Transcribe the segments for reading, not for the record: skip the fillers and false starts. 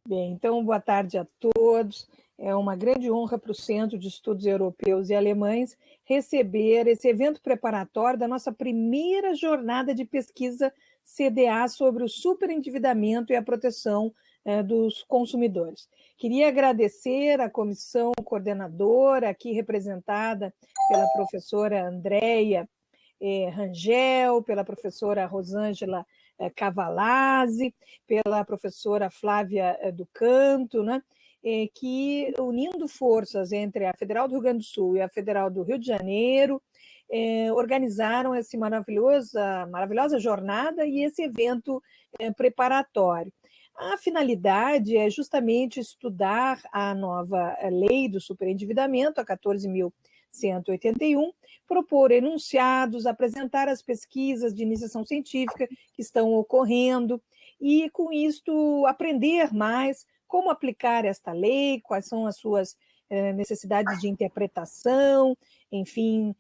Bem, então, boa tarde a todos. É uma grande honra para o Centro de Estudos Europeus e Alemães receber esse evento preparatório da nossa primeira jornada de pesquisa CDA sobre o superendividamento e a proteção dos consumidores. Queria agradecer à comissão coordenadora, aqui representada pela professora Andréia Rangel, pela professora Rosângela Cavalazzi, pela professora Flávia do Canto, né? Que, unindo forças entre a Federal do Rio Grande do Sul e a Federal do Rio de Janeiro, organizaram essa maravilhosa jornada e esse evento preparatório. A finalidade é justamente estudar a nova lei do superendividamento, a 14.181, propor enunciados, apresentar as pesquisas de iniciação científica que estão ocorrendo e, com isto, aprender mais como aplicar esta lei, quais são as suas necessidades de interpretação, enfim,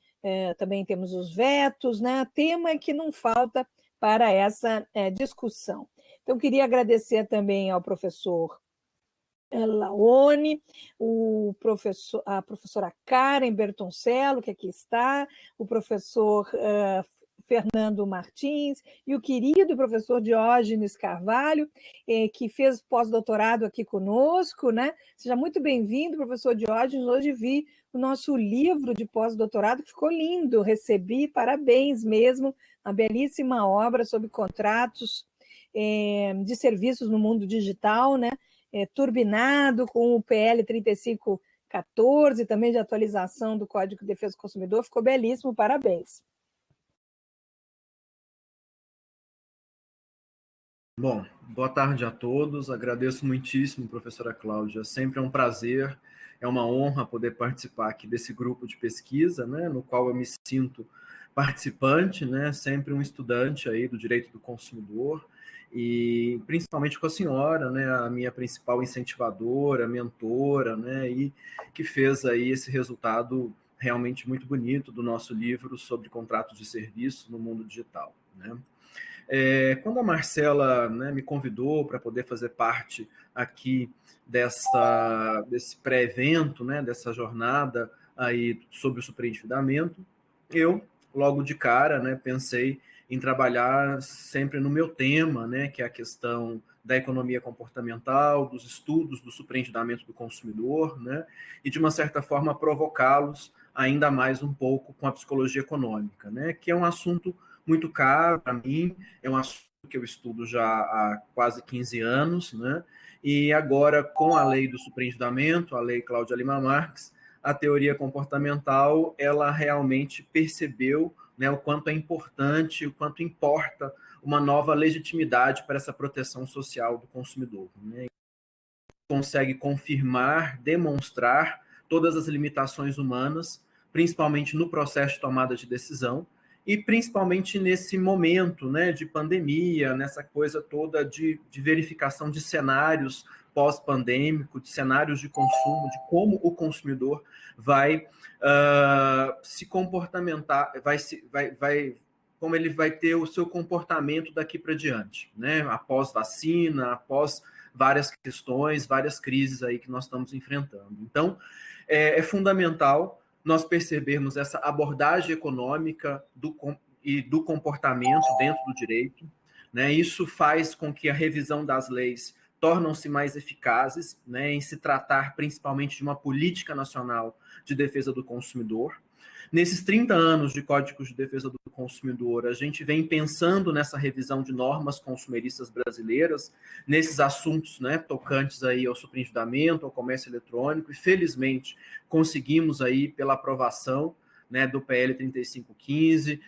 também temos os vetos, né? Tema que não falta para essa discussão. Então, queria agradecer também ao professor Laone, a professora Karen Bertoncello, que aqui está, o professor Fernando Martins e o querido professor Diógenes Carvalho, que fez pós-doutorado aqui conosco, né? Seja muito bem-vindo, professor Diógenes. Hoje vi o nosso livro de pós-doutorado, que ficou lindo, recebi, parabéns mesmo, uma belíssima obra sobre contratos de serviços no mundo digital, né? Turbinado com o PL 3514, também de atualização do Código de Defesa do Consumidor, ficou belíssimo, parabéns. Bom, boa tarde a todos, agradeço muitíssimo, professora Cláudia, sempre é um prazer, é uma honra poder participar aqui desse grupo de pesquisa, né, no qual eu me sinto participante, né, sempre um estudante aí do direito do consumidor, e principalmente com a senhora, né, a minha principal incentivadora, mentora, né, e que fez aí esse resultado realmente muito bonito do nosso livro sobre contratos de serviço no mundo digital, né. Quando a Marcela, né, me convidou para poder fazer parte aqui desse pré-evento, né, dessa jornada aí sobre o superendividamento, eu, logo de cara, né, pensei em trabalhar sempre no meu tema, né, que é a questão da economia comportamental, dos estudos do superendividamento do consumidor, né, e de uma certa forma provocá-los ainda mais um pouco com a psicologia econômica, né, que é um assunto muito caro para mim, é um assunto que eu estudo já há quase 15 anos, né? E agora, com a lei do superendividamento, a lei Cláudia Lima Marques, a teoria comportamental, ela realmente percebeu, né, o quanto é importante, o quanto importa uma nova legitimidade para essa proteção social do consumidor, né? Consegue confirmar, demonstrar todas as limitações humanas, principalmente no processo de tomada de decisão, e principalmente nesse momento, né, de pandemia, nessa coisa toda de verificação de cenários pós-pandêmico, de cenários de consumo, de como o consumidor vai se comportamentar, como ele vai ter o seu comportamento daqui para diante, né, após vacina, após várias questões, várias crises aí que nós estamos enfrentando. Então, é fundamental nós percebermos essa abordagem econômica e do comportamento dentro do direito, né? Isso faz com que a revisão das leis tornam-se mais eficazes, né, em se tratar principalmente de uma política nacional de defesa do consumidor. Nesses 30 anos de Códigos de Defesa do Consumidor, a gente vem pensando nessa revisão de normas consumeristas brasileiras, nesses assuntos, né, tocantes aí ao superendividamento, ao comércio eletrônico, e felizmente conseguimos aí pela aprovação, né, do PL 3515,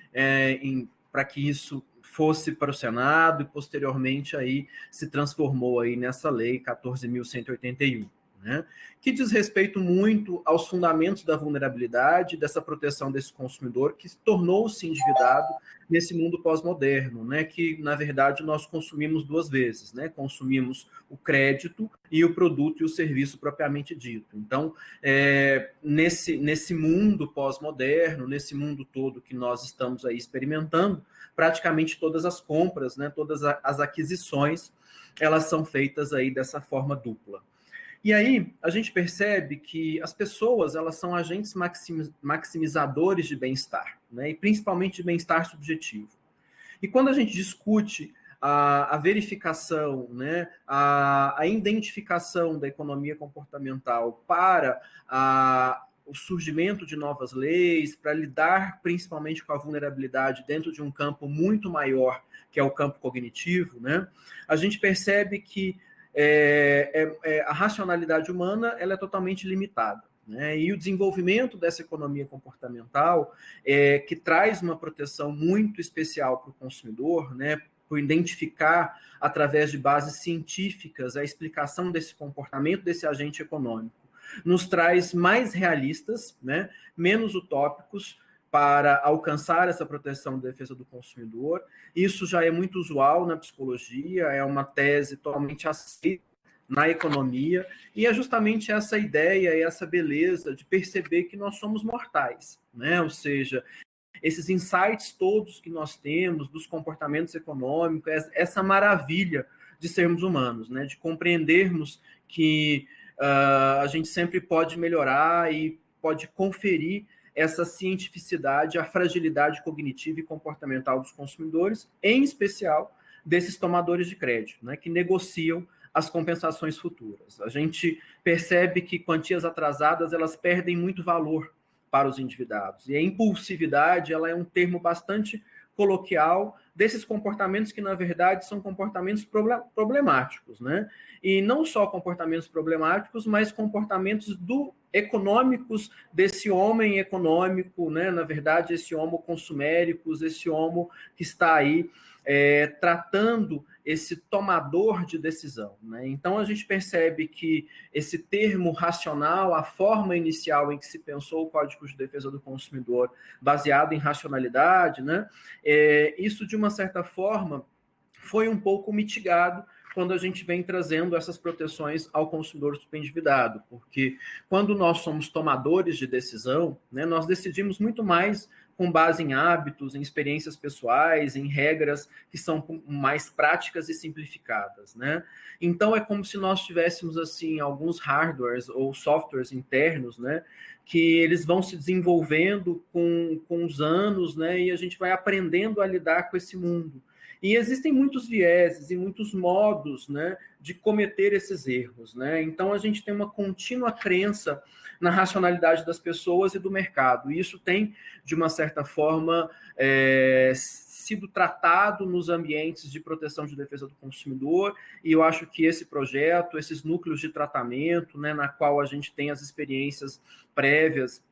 para que isso fosse para o Senado e posteriormente aí se transformou aí nessa lei 14.181. né, que diz respeito muito aos fundamentos da vulnerabilidade, dessa proteção desse consumidor que tornou-se endividado nesse mundo pós-moderno, né, que, na verdade, nós consumimos duas vezes, né, consumimos o crédito e o produto e o serviço propriamente dito. Então, nesse mundo pós-moderno, nesse mundo todo que nós estamos aí experimentando, praticamente todas as compras, né, todas as aquisições, elas são feitas aí dessa forma dupla. E aí a gente percebe que as pessoas, elas são agentes maximizadores de bem-estar, né, e principalmente de bem-estar subjetivo. E quando a gente discute a verificação, né, a identificação da economia comportamental para o surgimento de novas leis, para lidar principalmente com a vulnerabilidade dentro de um campo muito maior, que é o campo cognitivo, né, a gente percebe que a racionalidade humana ela é totalmente limitada. Né? E o desenvolvimento dessa economia comportamental, que traz uma proteção muito especial para o consumidor, né? Por identificar, através de bases científicas, a explicação desse comportamento desse agente econômico, nos traz mais realistas, né? Menos utópicos, para alcançar essa proteção de defesa do consumidor. Isso já é muito usual na psicologia, é uma tese totalmente aceita na economia, e é justamente essa ideia e essa beleza de perceber que nós somos mortais, né? Ou seja, esses insights todos que nós temos dos comportamentos econômicos, essa maravilha de sermos humanos, né? De compreendermos que a gente sempre pode melhorar e pode conferir essa cientificidade, a fragilidade cognitiva e comportamental dos consumidores, em especial desses tomadores de crédito, né, que negociam as compensações futuras. A gente percebe que quantias atrasadas, elas perdem muito valor para os endividados. E a impulsividade, ela é um termo bastante coloquial desses comportamentos que, na verdade, são comportamentos problemáticos, né? E não só comportamentos problemáticos, mas comportamentos econômicos desse homem econômico, né? Na verdade, esse homo consuméricus, esse homo que está aí tratando esse tomador de decisão. Né? Então, a gente percebe que esse termo racional, a forma inicial em que se pensou o Código de Defesa do Consumidor, baseado em racionalidade, né? Isso, de uma certa forma, foi um pouco mitigado quando a gente vem trazendo essas proteções ao consumidor superendividado, porque quando nós somos tomadores de decisão, né, nós decidimos muito mais com base em hábitos, em experiências pessoais, em regras que são mais práticas e simplificadas, né? Então é como se nós tivéssemos assim alguns hardwares ou softwares internos, né, que eles vão se desenvolvendo com os anos, né, e a gente vai aprendendo a lidar com esse mundo. E existem muitos vieses e muitos modos, né, de cometer esses erros, né? Então a gente tem uma contínua crença na racionalidade das pessoas e do mercado. E isso tem, de uma certa forma, sido tratado nos ambientes de proteção de defesa do consumidor, e eu acho que esse projeto, esses núcleos de tratamento, né, na qual a gente tem as experiências prévias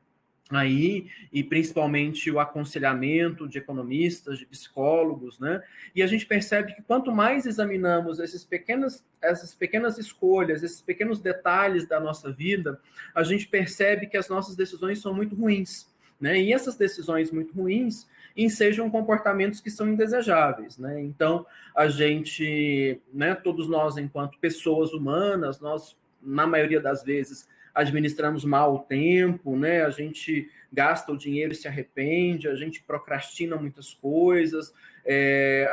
aí, e principalmente o aconselhamento de economistas, de psicólogos, né? E a gente percebe que quanto mais examinamos essas pequenas escolhas, esses pequenos detalhes da nossa vida, a gente percebe que as nossas decisões são muito ruins, né? E essas decisões muito ruins ensejam comportamentos que são indesejáveis, né? Então, a gente, né, todos nós, enquanto pessoas humanas, nós, na maioria das vezes, administramos mal o tempo, né? A gente gasta o dinheiro e se arrepende, a gente procrastina muitas coisas,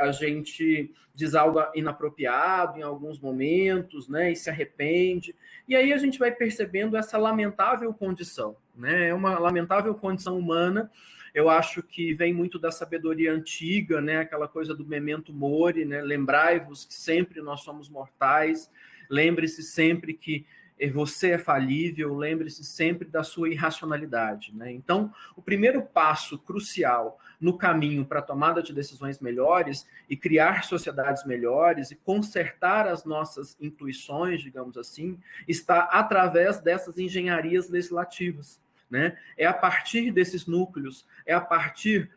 a gente diz algo inapropriado em alguns momentos, né? E se arrepende. E aí a gente vai percebendo essa lamentável condição, né? É uma lamentável condição humana. Eu acho que vem muito da sabedoria antiga, né? Aquela coisa do memento mori, né? Lembrai-vos que sempre nós somos mortais, lembre-se sempre que você é falível, lembre-se sempre da sua irracionalidade. Né? Então, o primeiro passo crucial no caminho para a tomada de decisões melhores e criar sociedades melhores e consertar as nossas intuições, digamos assim, está através dessas engenharias legislativas. Né? É a partir desses núcleos, é a partir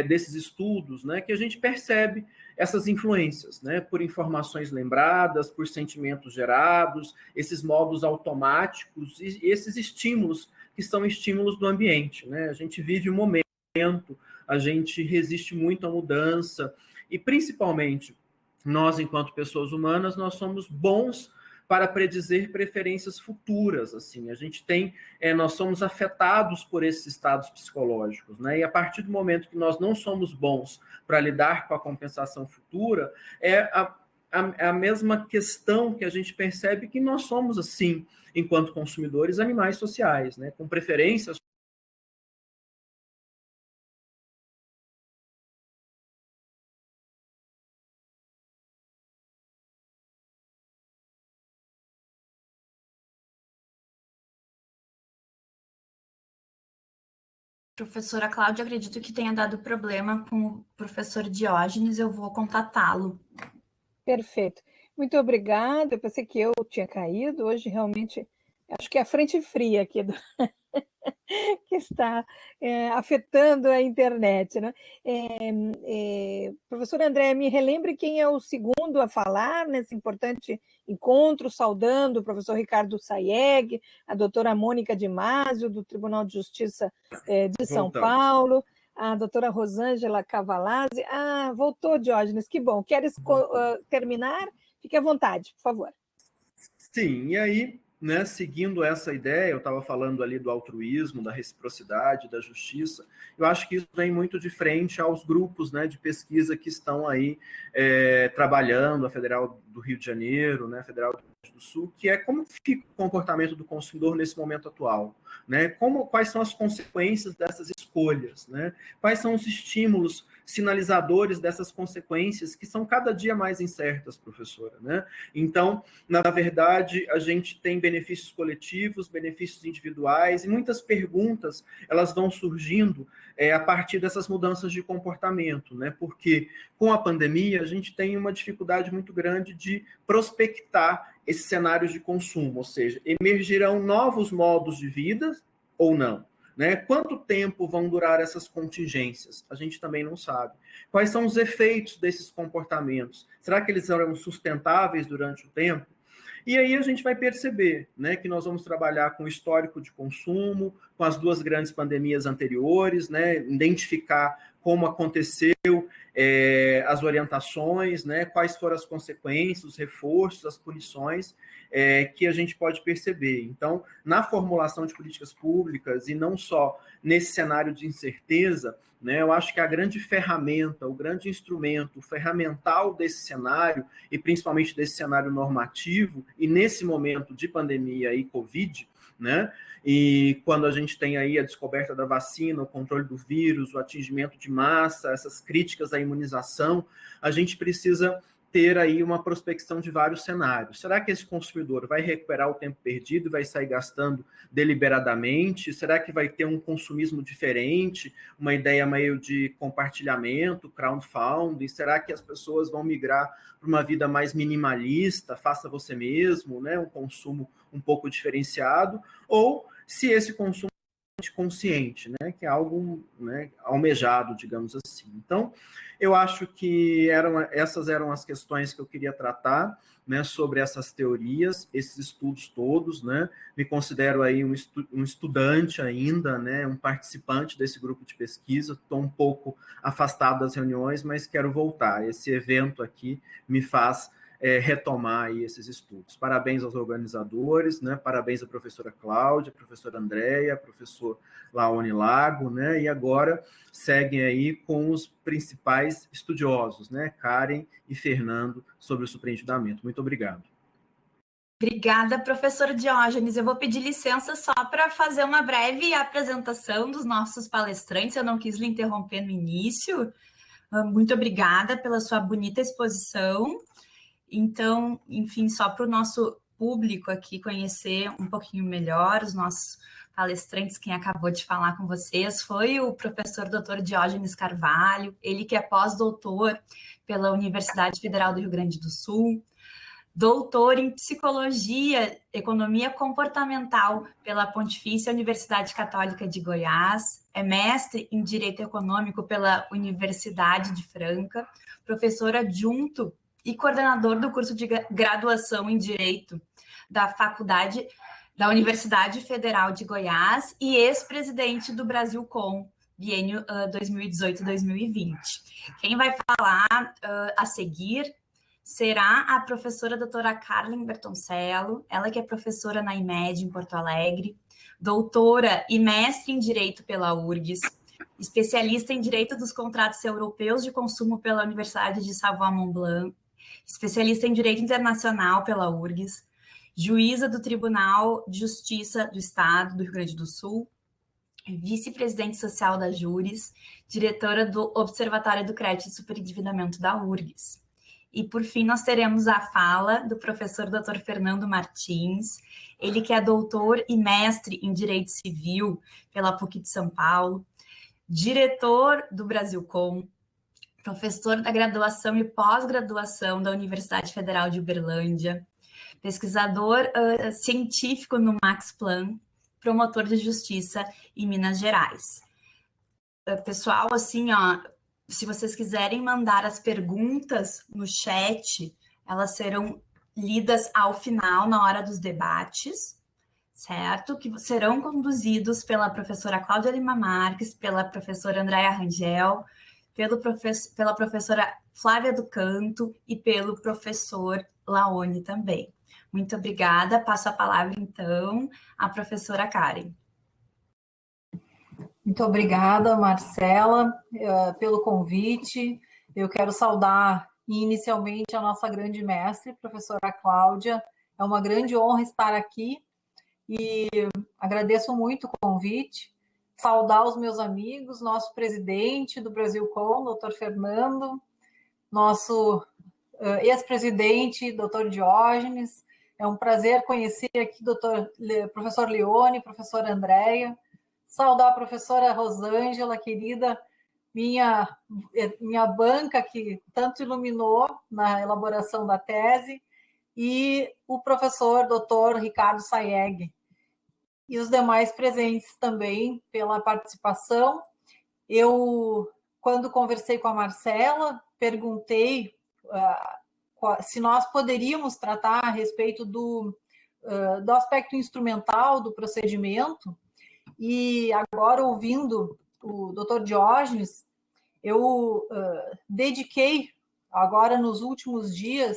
desses estudos, né, que a gente percebe essas influências, né, por informações lembradas, por sentimentos gerados, esses modos automáticos e esses estímulos que são estímulos do ambiente, né? A gente vive um momento, a gente resiste muito à mudança e, principalmente, nós, enquanto pessoas humanas, nós somos bons para predizer preferências futuras, assim, a gente tem, nós somos afetados por esses estados psicológicos, né? E a partir do momento que nós não somos bons para lidar com a compensação futura, a mesma questão que a gente percebe que nós somos, assim, enquanto consumidores, animais sociais, né? Com preferências. Professora Cláudia, acredito que tenha dado problema com o professor Diógenes, eu vou contatá-lo. Perfeito. Muito obrigada. Eu pensei que eu tinha caído. Hoje, realmente, acho que é a frente fria aqui que está afetando a internet, né? Professor André, me relembre quem é o segundo a falar nesse importante encontro, saudando o professor Ricardo Sayeg, a doutora Mônica de Másio, do Tribunal de Justiça de São Paulo, a doutora Rosângela Cavalazzi. Ah, voltou, Diógenes, que bom. Queres terminar? Fique à vontade, por favor. Sim, e aí, né, seguindo essa ideia, eu estava falando ali do altruísmo, da reciprocidade, da justiça, eu acho que isso vem muito de frente aos grupos, né, de pesquisa que estão aí trabalhando, a Federal do Rio de Janeiro, né, a Federal do Rio Grande do Sul, que é como fica o comportamento do consumidor nesse momento atual, né, quais são as consequências dessas escolhas, né, quais são os estímulos sinalizadores dessas consequências que são cada dia mais incertas, professora, né? Então, na verdade, a gente tem benefícios coletivos, benefícios individuais, e muitas perguntas elas vão surgindo a partir dessas mudanças de comportamento, né? Porque com a pandemia a gente tem uma dificuldade muito grande de prospectar esses cenários de consumo, ou seja, emergirão novos modos de vida ou não. Né? Quanto tempo vão durar essas contingências? A gente também não sabe. Quais são os efeitos desses comportamentos? Será que eles serão sustentáveis durante o tempo? E aí a gente vai perceber, né, que nós vamos trabalhar com o histórico de consumo, com as duas grandes pandemias anteriores, né, identificar como aconteceu as orientações, né, quais foram as consequências, os reforços, as punições que a gente pode perceber. Então, na formulação de políticas públicas, e não só nesse cenário de incerteza, né, eu acho que a grande ferramenta, o grande instrumento, o ferramental desse cenário, e principalmente desse cenário normativo, e nesse momento de pandemia e Covid, né, e quando a gente tem aí a descoberta da vacina, o controle do vírus, o atingimento de massa, essas críticas à imunização, a gente precisa ter aí uma prospecção de vários cenários. Será que esse consumidor vai recuperar o tempo perdido e vai sair gastando deliberadamente? Será que vai ter um consumismo diferente, uma ideia meio de compartilhamento, crowdfunding? Será que as pessoas vão migrar para uma vida mais minimalista, faça você mesmo, né? Um consumo um pouco diferenciado? Ou se esse consumo consciente, né, que é algo, né, almejado, digamos assim. Então, eu acho que essas eram as questões que eu queria tratar, né, sobre essas teorias, esses estudos todos, né, me considero aí um estudante ainda, né, um participante desse grupo de pesquisa, estou um pouco afastado das reuniões, mas quero voltar. Esse evento aqui me faz retomar aí esses estudos. Parabéns aos organizadores, né? Parabéns à professora Cláudia, à professora Andréia, professor Laone Lago, né? E agora seguem aí com os principais estudiosos, né? Karen e Fernando, sobre o superendividamento. Muito obrigado. Obrigada, professor Diógenes. Eu vou pedir licença só para fazer uma breve apresentação dos nossos palestrantes. Eu não quis lhe interromper no início. Muito obrigada pela sua bonita exposição. Então, enfim, só para o nosso público aqui conhecer um pouquinho melhor os nossos palestrantes, quem acabou de falar com vocês foi o professor Dr. Diógenes Carvalho, ele que é pós-doutor pela Universidade Federal do Rio Grande do Sul, doutor em Psicologia, Economia Comportamental pela Pontifícia Universidade Católica de Goiás, é mestre em Direito Econômico pela Universidade de Franca, professor adjunto e coordenador do curso de graduação em Direito da Universidade Federal de Goiás e ex-presidente do Brasilcom, biênio 2018-2020. Quem vai falar a seguir será a professora doutora Carlen Bertoncello, ela que é professora na IMED em Porto Alegre, doutora e mestre em Direito pela URGS, especialista em Direito dos Contratos Europeus de Consumo pela Universidade de Savoie-Mont-Blanc, especialista em Direito Internacional pela URGS, juíza do Tribunal de Justiça do Estado do Rio Grande do Sul, vice-presidente social da Júris, diretora do Observatório do Crédito e Superendividamento da URGS. E, por fim, nós teremos a fala do professor Dr. Fernando Martins, ele que é doutor e mestre em Direito Civil pela PUC de São Paulo, diretor do Brasilcom, professor da graduação e pós-graduação da Universidade Federal de Uberlândia, pesquisador científico no Max Planck, promotor de justiça em Minas Gerais. Pessoal, assim, ó, se vocês quiserem mandar as perguntas no chat, elas serão lidas ao final, na hora dos debates, certo? Que serão conduzidos pela professora Cláudia Lima Marques, pela professora Andréa Rangel, pela professora Flávia do Canto e pelo professor Laone também. Muito obrigada. Passo a palavra, então, à professora Karen. Muito obrigada, Marcela, pelo convite. Eu quero saudar inicialmente a nossa grande mestre, professora Cláudia. É uma grande honra estar aqui e agradeço muito o convite. Saudar os meus amigos, nosso presidente do Brasilcom, doutor Fernando, nosso ex-presidente, doutor Diógenes. É um prazer conhecer aqui professor Leone, professora Andréia. Saudar a professora Rosângela, querida, minha banca que tanto iluminou na elaboração da tese, e o professor doutor Ricardo Sayeg, e os demais presentes também pela participação. Eu, quando conversei com a Marcela, perguntei se nós poderíamos tratar a respeito do aspecto instrumental do procedimento. E agora, ouvindo o doutor Diógenes, eu dediquei, agora nos últimos dias,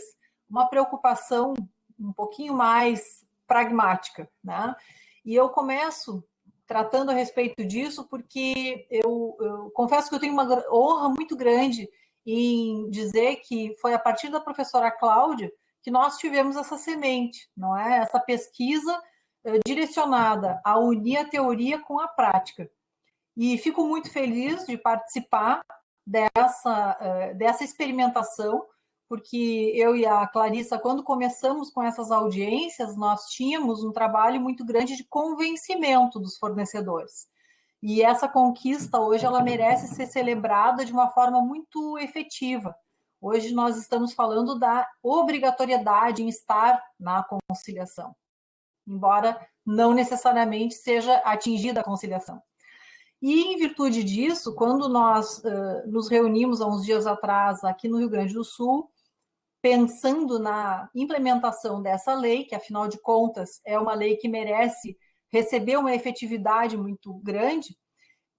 uma preocupação um pouquinho mais pragmática, né? E eu começo tratando a respeito disso porque eu confesso que eu tenho uma honra muito grande em dizer que foi a partir da professora Cláudia que nós tivemos essa semente, não é? Essa pesquisa direcionada a unir a teoria com a prática. E fico muito feliz de participar dessa experimentação, porque eu e a Clarissa, quando começamos com essas audiências, nós tínhamos um trabalho muito grande de convencimento dos fornecedores. E essa conquista, hoje, ela merece ser celebrada de uma forma muito efetiva. Hoje nós estamos falando da obrigatoriedade em estar na conciliação, embora não necessariamente seja atingida a conciliação. E, em virtude disso, quando nós nos reunimos há uns dias atrás aqui no Rio Grande do Sul, pensando na implementação dessa lei, que, afinal de contas, é uma lei que merece receber uma efetividade muito grande,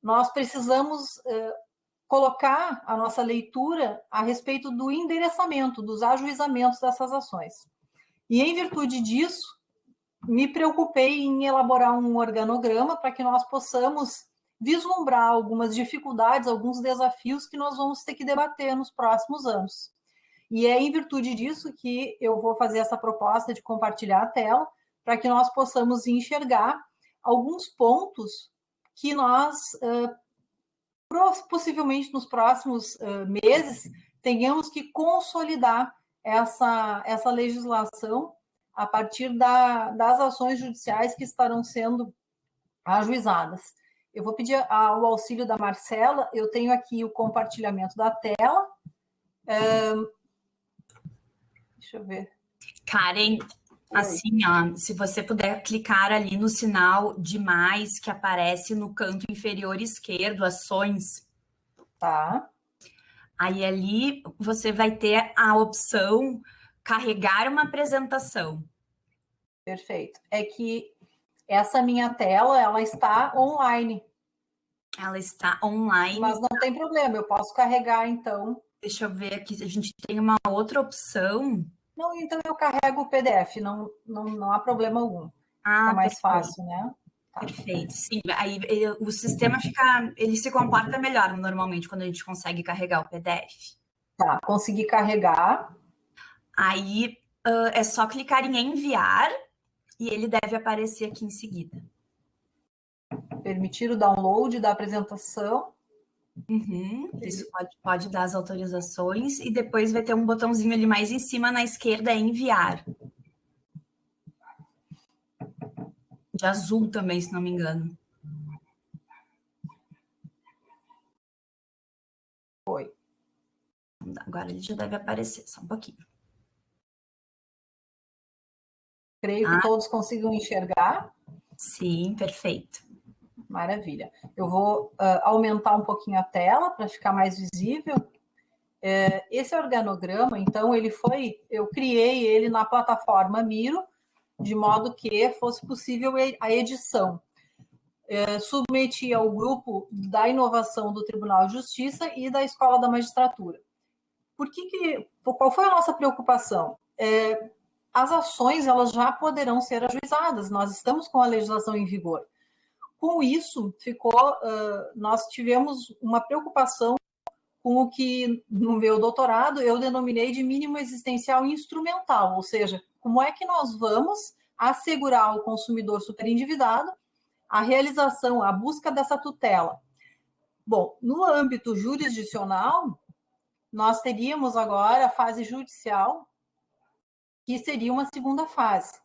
nós precisamos colocar a nossa leitura a respeito do endereçamento, dos ajuizamentos dessas ações. E, em virtude disso, me preocupei em elaborar um organograma para que nós possamos vislumbrar algumas dificuldades, alguns desafios que nós vamos ter que debater nos próximos anos. E é em virtude disso que eu vou fazer essa proposta de compartilhar a tela, para que nós possamos enxergar alguns pontos que nós, possivelmente nos próximos meses, tenhamos que consolidar essa legislação a partir das ações judiciais que estarão sendo ajuizadas. Eu vou pedir o auxílio da Marcela, eu tenho aqui o compartilhamento da tela. Deixa eu ver. Karen, assim, ó, se você puder clicar ali no sinal de mais que aparece no canto inferior esquerdo, ações. Tá. Aí ali você vai ter a opção carregar uma apresentação. Perfeito. É que essa minha tela, ela está online. Ela está online. Mas não tem problema, eu posso carregar, então. Deixa eu ver aqui, a gente tem uma outra opção. Não, então eu carrego o PDF, não há problema algum. Fica mais fácil, né? Tá. Perfeito, sim. Aí o sistema ele se comporta melhor normalmente quando a gente consegue carregar o PDF. Tá, consegui carregar. Aí é só clicar em enviar e ele deve aparecer aqui em seguida. Permitir o download da apresentação. Isso pode dar as autorizações e depois vai ter um botãozinho ali mais em cima na esquerda, enviar. De azul também, se não me engano. Foi. Agora ele já deve aparecer, só um pouquinho. Creio que todos consigam enxergar. Sim, perfeito. Maravilha. Eu vou aumentar um pouquinho a tela para ficar mais visível. Esse organograma, então, eu criei ele na plataforma Miro, de modo que fosse possível a edição. Submeti ao grupo da inovação do Tribunal de Justiça e da Escola da Magistratura. Qual foi a nossa preocupação? As ações elas já poderão ser ajuizadas, nós estamos com a legislação em vigor. Com isso, nós tivemos uma preocupação com o que, no meu doutorado, eu denominei de mínimo existencial instrumental, ou seja, como é que nós vamos assegurar ao consumidor superendividado a realização, a busca dessa tutela. Bom, no âmbito jurisdicional, nós teríamos agora a fase judicial, que seria uma segunda fase.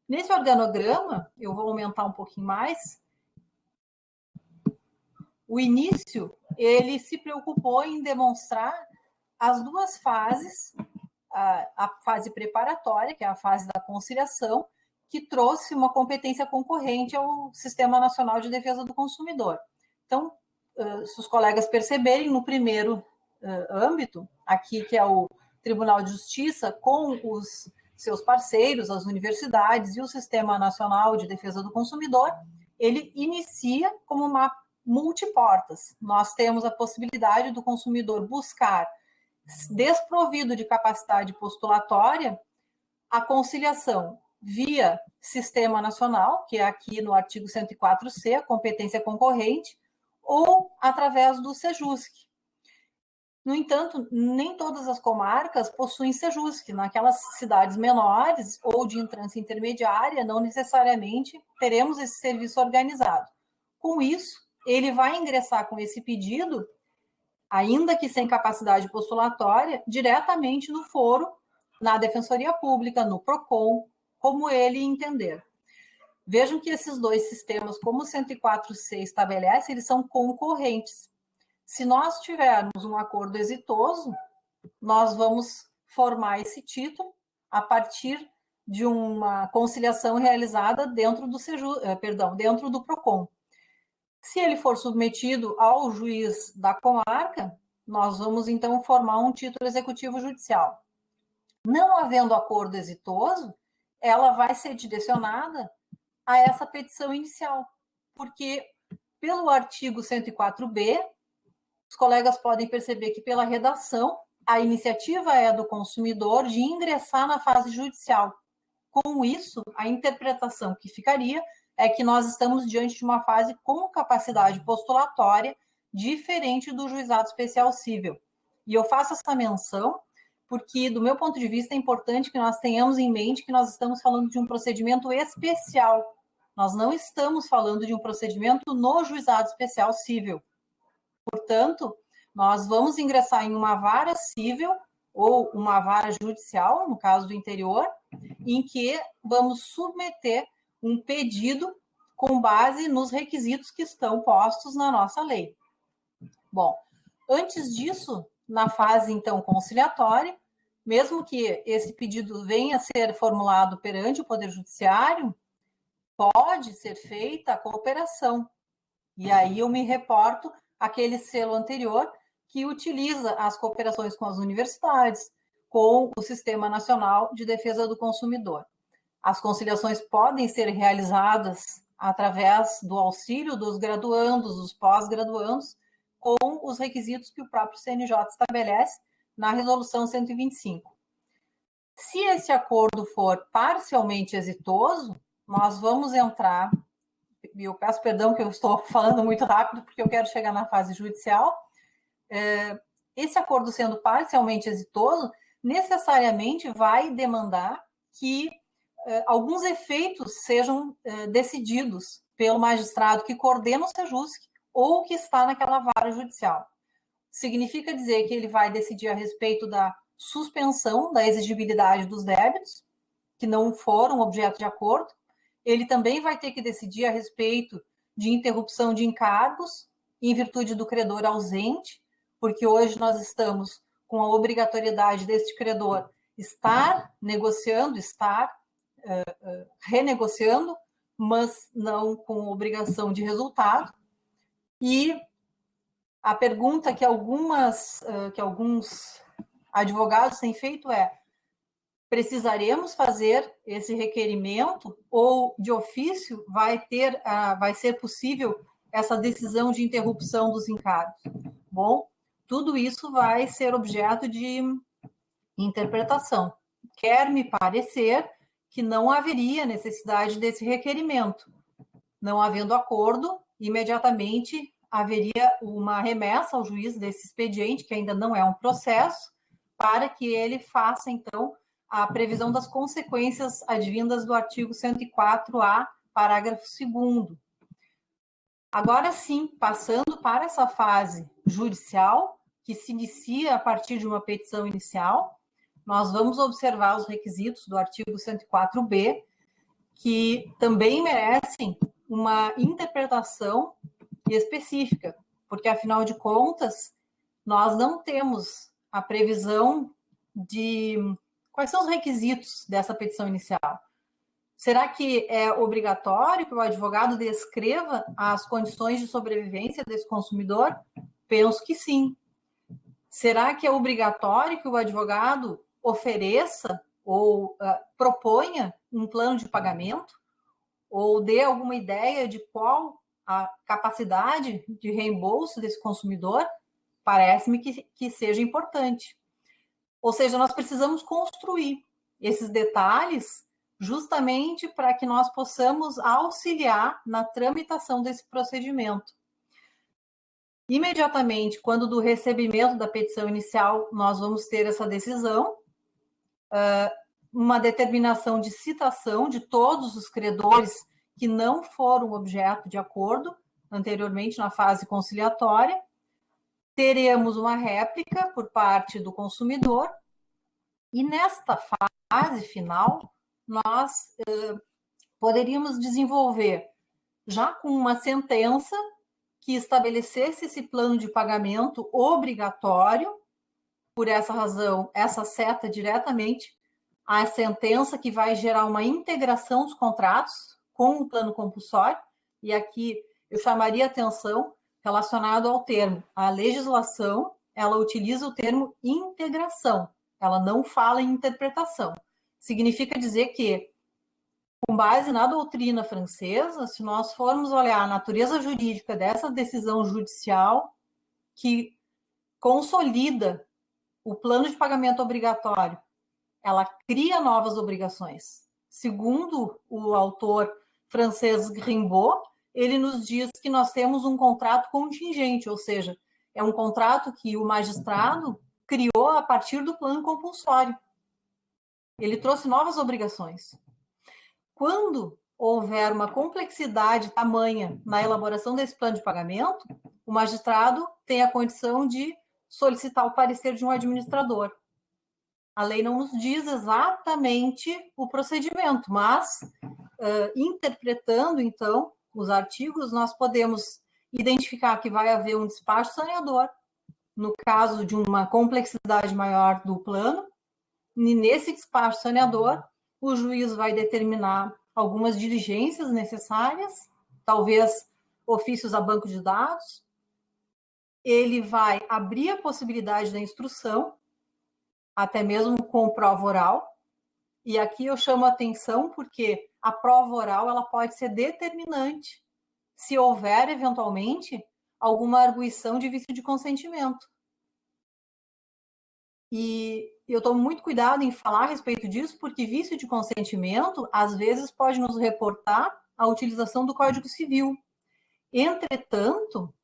Nesse organograma, eu vou aumentar um pouquinho mais, o início, ele se preocupou em demonstrar as duas fases, a fase preparatória, que é a fase da conciliação, que trouxe uma competência concorrente ao Sistema Nacional de Defesa do Consumidor. Então, se os colegas perceberem, no primeiro âmbito, aqui que é o Tribunal de Justiça, com os seus parceiros, as universidades e o Sistema Nacional de Defesa do Consumidor, ele inicia como uma multiportas. Nós temos a possibilidade do consumidor buscar, desprovido de capacidade postulatória, a conciliação via Sistema Nacional, que é aqui no artigo 104C, a competência concorrente, ou através do SEJUSC. No entanto, nem todas as comarcas possuem SEJUSC. Naquelas cidades menores ou de entrância intermediária, não necessariamente teremos esse serviço organizado. Com isso, ele vai ingressar com esse pedido, ainda que sem capacidade postulatória, diretamente no foro, na Defensoria Pública, no PROCON, como ele entender. Vejam que esses dois sistemas, como o 104C estabelece, eles são concorrentes. Se nós tivermos um acordo exitoso, nós vamos formar esse título a partir de uma conciliação realizada dentro do PROCON. Se ele for submetido ao juiz da comarca, nós vamos então formar um título executivo judicial. Não havendo acordo exitoso, ela vai ser direcionada a essa petição inicial, porque pelo artigo 104B, os colegas podem perceber que pela redação, a iniciativa é do consumidor de ingressar na fase judicial. Com isso, a interpretação que ficaria é que nós estamos diante de uma fase com capacidade postulatória diferente do juizado especial cível. E eu faço essa menção porque, do meu ponto de vista, é importante que nós tenhamos em mente que nós estamos falando de um procedimento especial. Nós não estamos falando de um procedimento no juizado especial cível. Portanto, nós vamos ingressar em uma vara cível ou uma vara judicial, no caso do interior, em que vamos submeter um pedido com base nos requisitos que estão postos na nossa lei. Bom, antes disso, na fase, então, conciliatória, mesmo que esse pedido venha a ser formulado perante o Poder Judiciário, pode ser feita a cooperação. E aí eu me reporto àquele selo anterior que utiliza as cooperações com as universidades, com o Sistema Nacional de Defesa do Consumidor. As conciliações podem ser realizadas através do auxílio dos graduandos, dos pós-graduandos, com os requisitos que o próprio CNJ estabelece na Resolução 125. Se esse acordo for parcialmente exitoso, nós vamos entrar, e eu peço perdão que eu estou falando muito rápido, porque eu quero chegar na fase judicial. Esse acordo sendo parcialmente exitoso, necessariamente vai demandar que alguns efeitos sejam decididos pelo magistrado que coordena o SEJUSC ou que está naquela vara judicial. Significa dizer que ele vai decidir a respeito da suspensão da exigibilidade dos débitos, que não foram objeto de acordo. Ele também vai ter que decidir a respeito de interrupção de encargos em virtude do credor ausente, porque hoje nós estamos com a obrigatoriedade deste credor estar negociando, estar renegociando, mas não com obrigação de resultado. E a pergunta que alguns advogados têm feito é: precisaremos fazer esse requerimento ou de ofício vai ser possível essa decisão de interrupção dos encargos? Bom, tudo isso vai ser objeto de interpretação. Quer me parecer que não haveria necessidade desse requerimento. Não havendo acordo, imediatamente haveria uma remessa ao juiz desse expediente, que ainda não é um processo, para que ele faça, então, a previsão das consequências advindas do artigo 104A, parágrafo 2º. Agora sim, passando para essa fase judicial, que se inicia a partir de uma petição inicial, nós vamos observar os requisitos do artigo 104B, que também merecem uma interpretação específica, porque, afinal de contas, nós não temos a previsão de quais são os requisitos dessa petição inicial. Será que é obrigatório que o advogado descreva as condições de sobrevivência desse consumidor? Penso que sim. Será que é obrigatório que o advogado ofereça ou proponha um plano de pagamento? Ou dê alguma ideia de qual a capacidade de reembolso desse consumidor? Parece-me que seja importante. Ou seja, nós precisamos construir esses detalhes justamente para que nós possamos auxiliar na tramitação desse procedimento. Imediatamente, quando do recebimento da petição inicial, nós vamos ter essa decisão, uma determinação de citação de todos os credores que não foram objeto de acordo anteriormente na fase conciliatória. Teremos uma réplica por parte do consumidor e nesta fase final nós poderíamos desenvolver já com uma sentença que estabelecesse esse plano de pagamento obrigatório. Por essa razão, essa seta diretamente à sentença que vai gerar uma integração dos contratos com o plano compulsório, e aqui eu chamaria atenção relacionado ao termo. A legislação, ela utiliza o termo integração, ela não fala em interpretação. Significa dizer que, com base na doutrina francesa, se nós formos olhar a natureza jurídica dessa decisão judicial que consolida o plano de pagamento obrigatório, ela cria novas obrigações. Segundo o autor francês Rimbaud, ele nos diz que nós temos um contrato contingente, ou seja, é um contrato que o magistrado criou a partir do plano compulsório. Ele trouxe novas obrigações. Quando houver uma complexidade tamanha na elaboração desse plano de pagamento, o magistrado tem a condição de solicitar o parecer de um administrador. A lei não nos diz exatamente o procedimento, mas, interpretando, então, os artigos, nós podemos identificar que vai haver um despacho saneador, no caso de uma complexidade maior do plano, nesse despacho saneador, o juiz vai determinar algumas diligências necessárias, talvez ofícios a banco de dados, ele vai abrir a possibilidade da instrução, até mesmo com prova oral, e aqui eu chamo a atenção porque a prova oral ela pode ser determinante se houver, eventualmente, alguma arguição de vício de consentimento. E eu tomo muito cuidado em falar a respeito disso, porque vício de consentimento, às vezes, pode nos reportar a utilização do Código Civil. Entretanto,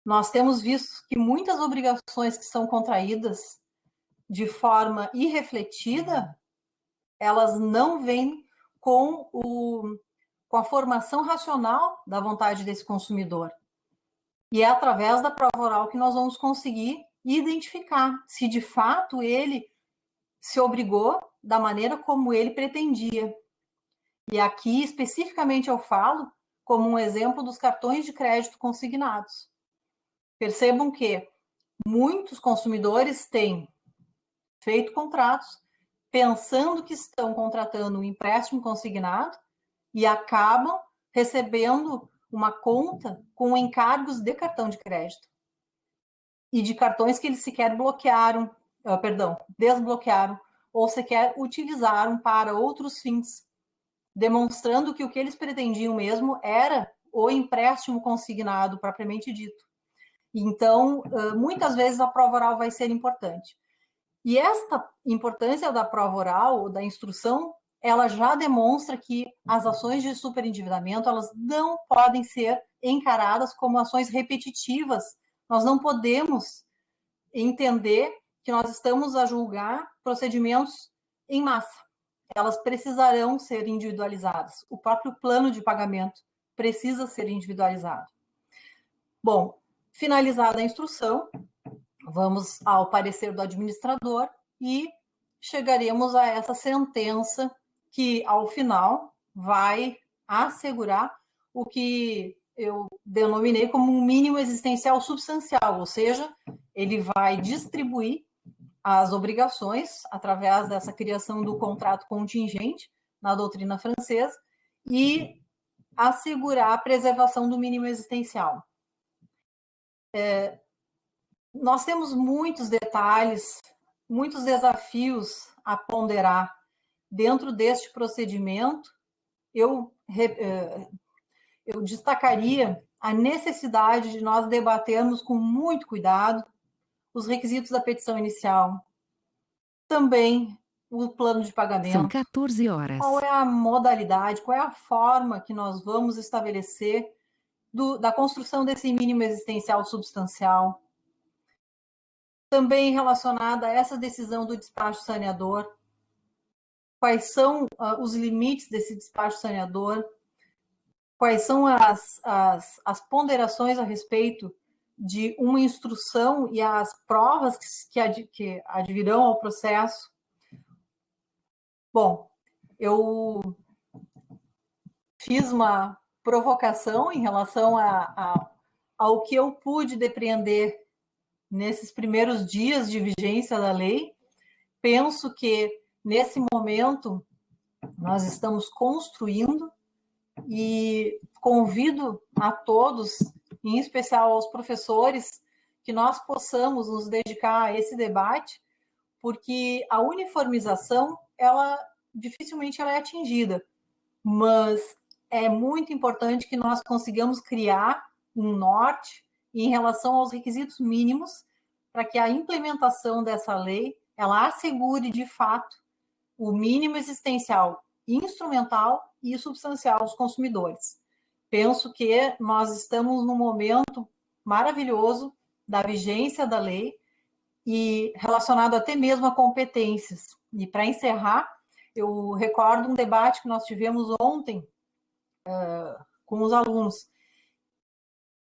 nós temos visto que muitas obrigações que são contraídas de forma irrefletida, elas não vêm com a formação racional da vontade desse consumidor. E é através da prova oral que nós vamos conseguir identificar se de fato ele se obrigou da maneira como ele pretendia. E aqui, especificamente, eu falo como um exemplo dos cartões de crédito consignados. Percebam que muitos consumidores têm feito contratos pensando que estão contratando um empréstimo consignado e acabam recebendo uma conta com encargos de cartão de crédito e de cartões que eles sequer desbloquearam ou sequer utilizaram para outros fins, demonstrando que o que eles pretendiam mesmo era o empréstimo consignado propriamente dito. Então, muitas vezes a prova oral vai ser importante. E esta importância da prova oral, da instrução, ela já demonstra que as ações de superendividamento, elas não podem ser encaradas como ações repetitivas. Nós não podemos entender que nós estamos a julgar procedimentos em massa. Elas precisarão ser individualizadas. O próprio plano de pagamento precisa ser individualizado. Bom, finalizada a instrução, vamos ao parecer do administrador e chegaremos a essa sentença que, ao final, vai assegurar o que eu denominei como um mínimo existencial substancial, ou seja, ele vai distribuir as obrigações através dessa criação do contrato contingente na doutrina francesa e assegurar a preservação do mínimo existencial. Nós temos muitos detalhes, muitos desafios a ponderar dentro deste procedimento. Eu destacaria a necessidade de nós debatermos com muito cuidado os requisitos da petição inicial, também o plano de pagamento. São 14 horas. Qual é a modalidade, qual é a forma que nós vamos estabelecer da construção desse mínimo existencial substancial. Também relacionada a essa decisão do despacho saneador, quais são os limites desse despacho saneador, quais são as ponderações a respeito de uma instrução e as provas que advirão ao processo. Bom, eu fiz uma provocação em relação ao que eu pude depreender nesses primeiros dias de vigência da lei. Penso que, nesse momento, nós estamos construindo e convido a todos, em especial aos professores, que nós possamos nos dedicar a esse debate, porque a uniformização, dificilmente ela é atingida, mas é muito importante que nós consigamos criar um norte em relação aos requisitos mínimos para que a implementação dessa lei ela assegure, de fato, o mínimo existencial instrumental e substancial dos consumidores. Penso que nós estamos num momento maravilhoso da vigência da lei e relacionado até mesmo a competências. E, para encerrar, eu recordo um debate que nós tivemos ontem com os alunos.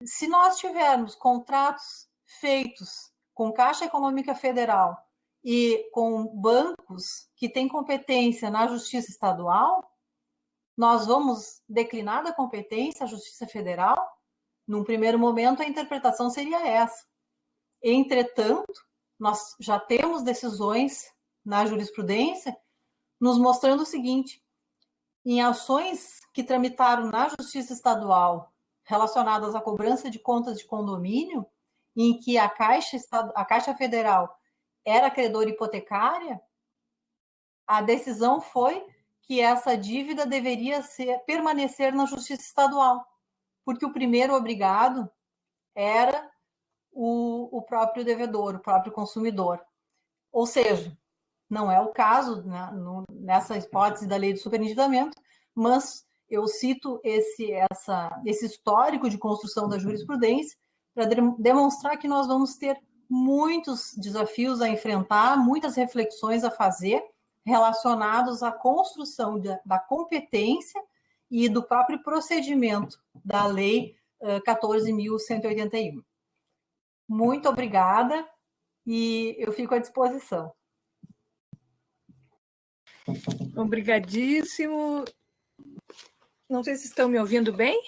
Se nós tivermos contratos feitos com Caixa Econômica Federal e com bancos que têm competência na Justiça Estadual, nós vamos declinar da competência à Justiça Federal? Num primeiro momento, a interpretação seria essa. Entretanto, nós já temos decisões na jurisprudência, nos mostrando o seguinte: em ações que tramitaram na Justiça Estadual relacionadas à cobrança de contas de condomínio, em que a Caixa Federal era credora hipotecária, a decisão foi que essa dívida deveria permanecer na Justiça Estadual, porque o primeiro obrigado era o próprio devedor, o próprio consumidor. Ou seja, não é o caso, né, nessa hipótese da lei do superendividamento, mas eu cito esse histórico de construção da jurisprudência para demonstrar que nós vamos ter muitos desafios a enfrentar, muitas reflexões a fazer relacionados à construção da competência e do próprio procedimento da Lei 14.181. Muito obrigada e eu fico à disposição. Obrigadíssimo. Não sei se estão me ouvindo bem,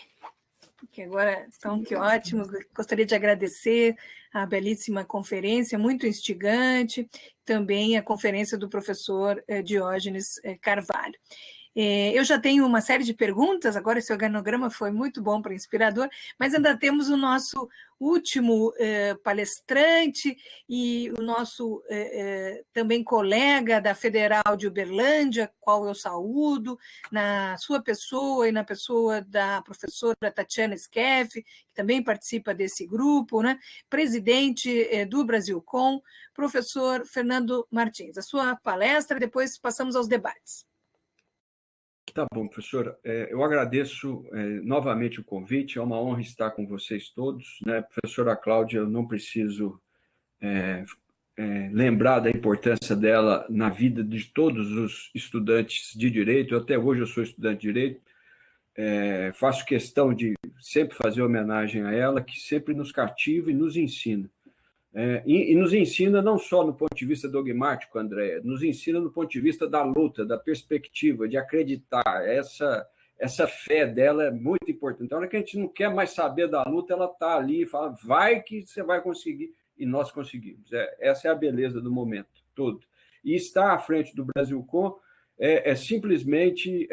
que agora estão, que ótimo. Gostaria de agradecer a belíssima conferência, muito instigante, também a conferência do professor Diógenes Carvalho. Eu já tenho uma série de perguntas, agora esse organograma foi muito bom para inspirador, mas ainda temos o nosso último palestrante e o nosso também colega da Federal de Uberlândia, qual eu saúdo, na sua pessoa e na pessoa da professora Tatiana Skeff, que também participa desse grupo, né? Presidente do Brasilcom, professor Fernando Martins. A sua palestra, depois passamos aos debates. Tá bom, professora. Eu agradeço novamente o convite, é uma honra estar com vocês todos, né? Professora Cláudia, eu não preciso lembrar da importância dela na vida de todos os estudantes de Direito. Até hoje eu sou estudante de Direito, faço questão de sempre fazer homenagem a ela, que sempre nos cativa e nos ensina. E nos ensina não só no ponto de vista dogmático, Andréia, nos ensina no ponto de vista da luta, da perspectiva, de acreditar. Essa fé dela é muito importante. Na hora que a gente não quer mais saber da luta, ela está ali e fala, vai que você vai conseguir, e nós conseguimos. Essa é a beleza do momento todo. E estar à frente do Brasilcom é simplesmente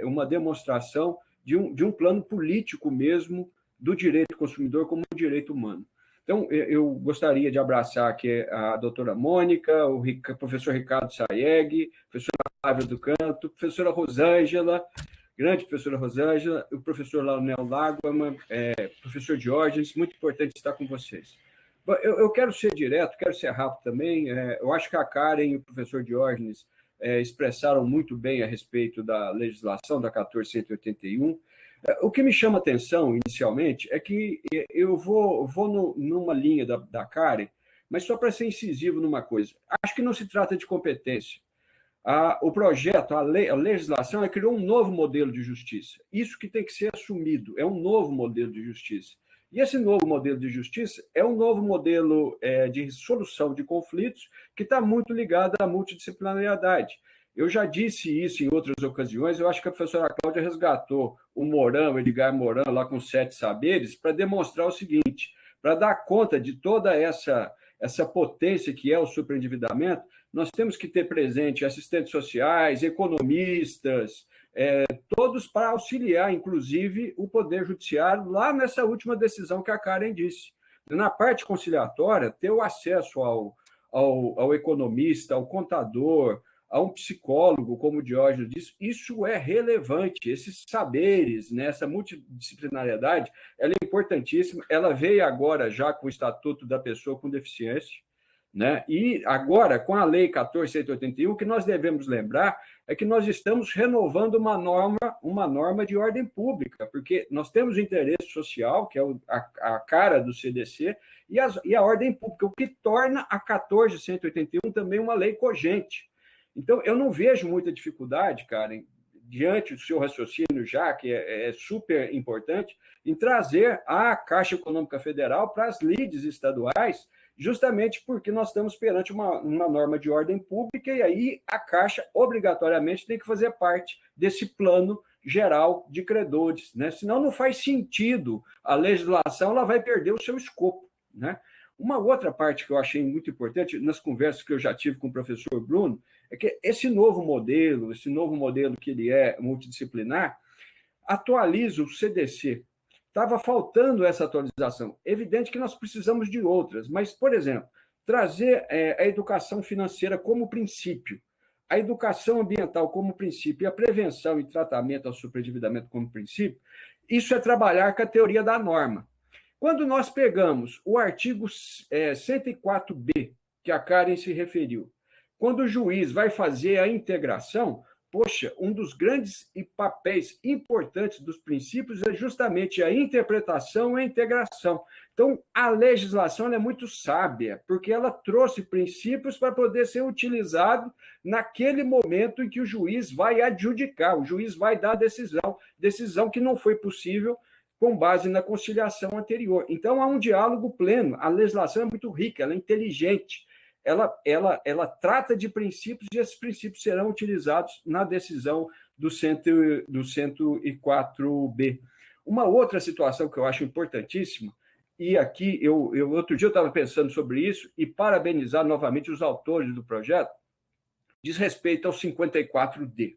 uma demonstração de um plano político mesmo do direito do consumidor como um direito humano. Então, eu gostaria de abraçar aqui a doutora Mônica, o professor Ricardo Sayeg, a professora Flávia do Canto, a professora Rosângela, grande professora Rosângela, o professor Leonel Lagoa, professor Diógenes, muito importante estar com vocês. Eu quero ser direto, quero ser rápido também. Eu acho que a Karen e o professor Diógenes expressaram muito bem a respeito da legislação da 14.181. O que me chama atenção, inicialmente, é que eu vou numa linha da Karen, mas só para ser incisivo numa coisa. Acho que não se trata de competência. O projeto, a legislação, criou um novo modelo de justiça. Isso que tem que ser assumido, é um novo modelo de justiça. E esse novo modelo de justiça é um novo modelo de solução de conflitos que está muito ligado à multidisciplinariedade. Eu já disse isso em outras ocasiões, eu acho que a professora Cláudia resgatou o Morin, o Edgar Morin, lá com 7 saberes, para demonstrar o seguinte, para dar conta de toda essa potência que é o superendividamento, nós temos que ter presente assistentes sociais, economistas, todos para auxiliar, inclusive, o Poder Judiciário, lá nessa última decisão que a Karen disse. Na parte conciliatória, ter o acesso ao economista, ao contador, a um psicólogo, como o Diógenes disse, isso é relevante, esses saberes, né, essa multidisciplinariedade, ela é importantíssima, ela veio agora já com o Estatuto da Pessoa com Deficiência, né, e agora, com a Lei 14.181, o que nós devemos lembrar é que nós estamos renovando uma norma de ordem pública, porque nós temos o interesse social, que é a cara do CDC, e a ordem pública, o que torna a 14.181 também uma lei cogente. Então, eu não vejo muita dificuldade, Karen, diante do seu raciocínio já, que é super importante, em trazer a Caixa Econômica Federal para as lides estaduais, justamente porque nós estamos perante uma norma de ordem pública e aí a Caixa obrigatoriamente tem que fazer parte desse plano geral de credores, né? Senão não faz sentido a legislação, ela vai perder o seu escopo, né? Uma outra parte que eu achei muito importante, nas conversas que eu já tive com o professor Bruno, é que esse novo modelo que ele é multidisciplinar, atualiza o CDC. Estava faltando essa atualização. Evidente que nós precisamos de outras, mas, por exemplo, trazer a educação financeira como princípio, a educação ambiental como princípio e a prevenção e tratamento ao superendividamento como princípio, isso é trabalhar com a teoria da norma. Quando nós pegamos o artigo 104B, que a Karen se referiu, quando o juiz vai fazer a integração, poxa, um dos grandes papéis importantes dos princípios é justamente a interpretação e a integração. Então, a legislação é muito sábia, porque ela trouxe princípios para poder ser utilizado naquele momento em que o juiz vai adjudicar, o juiz vai dar a decisão que não foi possível com base na conciliação anterior. Então, há um diálogo pleno, a legislação é muito rica, ela é inteligente, ela trata de princípios e esses princípios serão utilizados na decisão do 104B. Uma outra situação que eu acho importantíssima, e aqui, outro dia eu estava pensando sobre isso, e parabenizar novamente os autores do projeto, diz respeito ao 54D.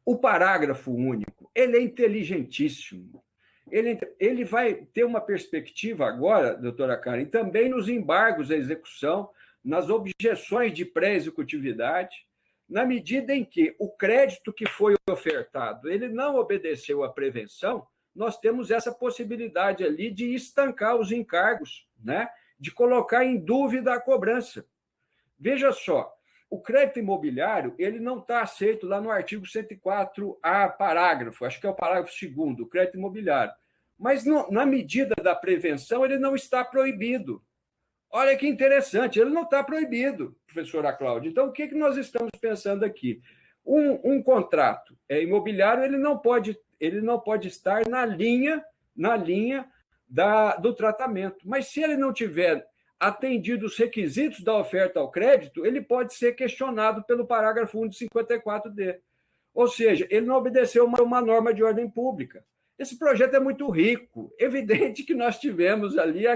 O parágrafo único, ele é inteligentíssimo. Ele vai ter uma perspectiva agora, doutora Karen, também nos embargos à execução, nas objeções de pré-executividade, na medida em que o crédito que foi ofertado ele não obedeceu à prevenção, nós temos essa possibilidade ali de estancar os encargos, né? De colocar em dúvida a cobrança. Veja só, o crédito imobiliário ele não está aceito lá no artigo 104A, parágrafo, acho que é o parágrafo 2º, o crédito imobiliário. Mas na medida da prevenção ele não está proibido. Olha que interessante, ele não está proibido, professora Cláudia. Então, o que nós estamos pensando aqui? Um contrato imobiliário ele não pode estar na linha do tratamento. Mas se ele não tiver atendido os requisitos da oferta ao crédito, ele pode ser questionado pelo parágrafo 1 do 54D. Ou seja, ele não obedeceu uma norma de ordem pública. Esse projeto é muito rico. Evidente que nós tivemos ali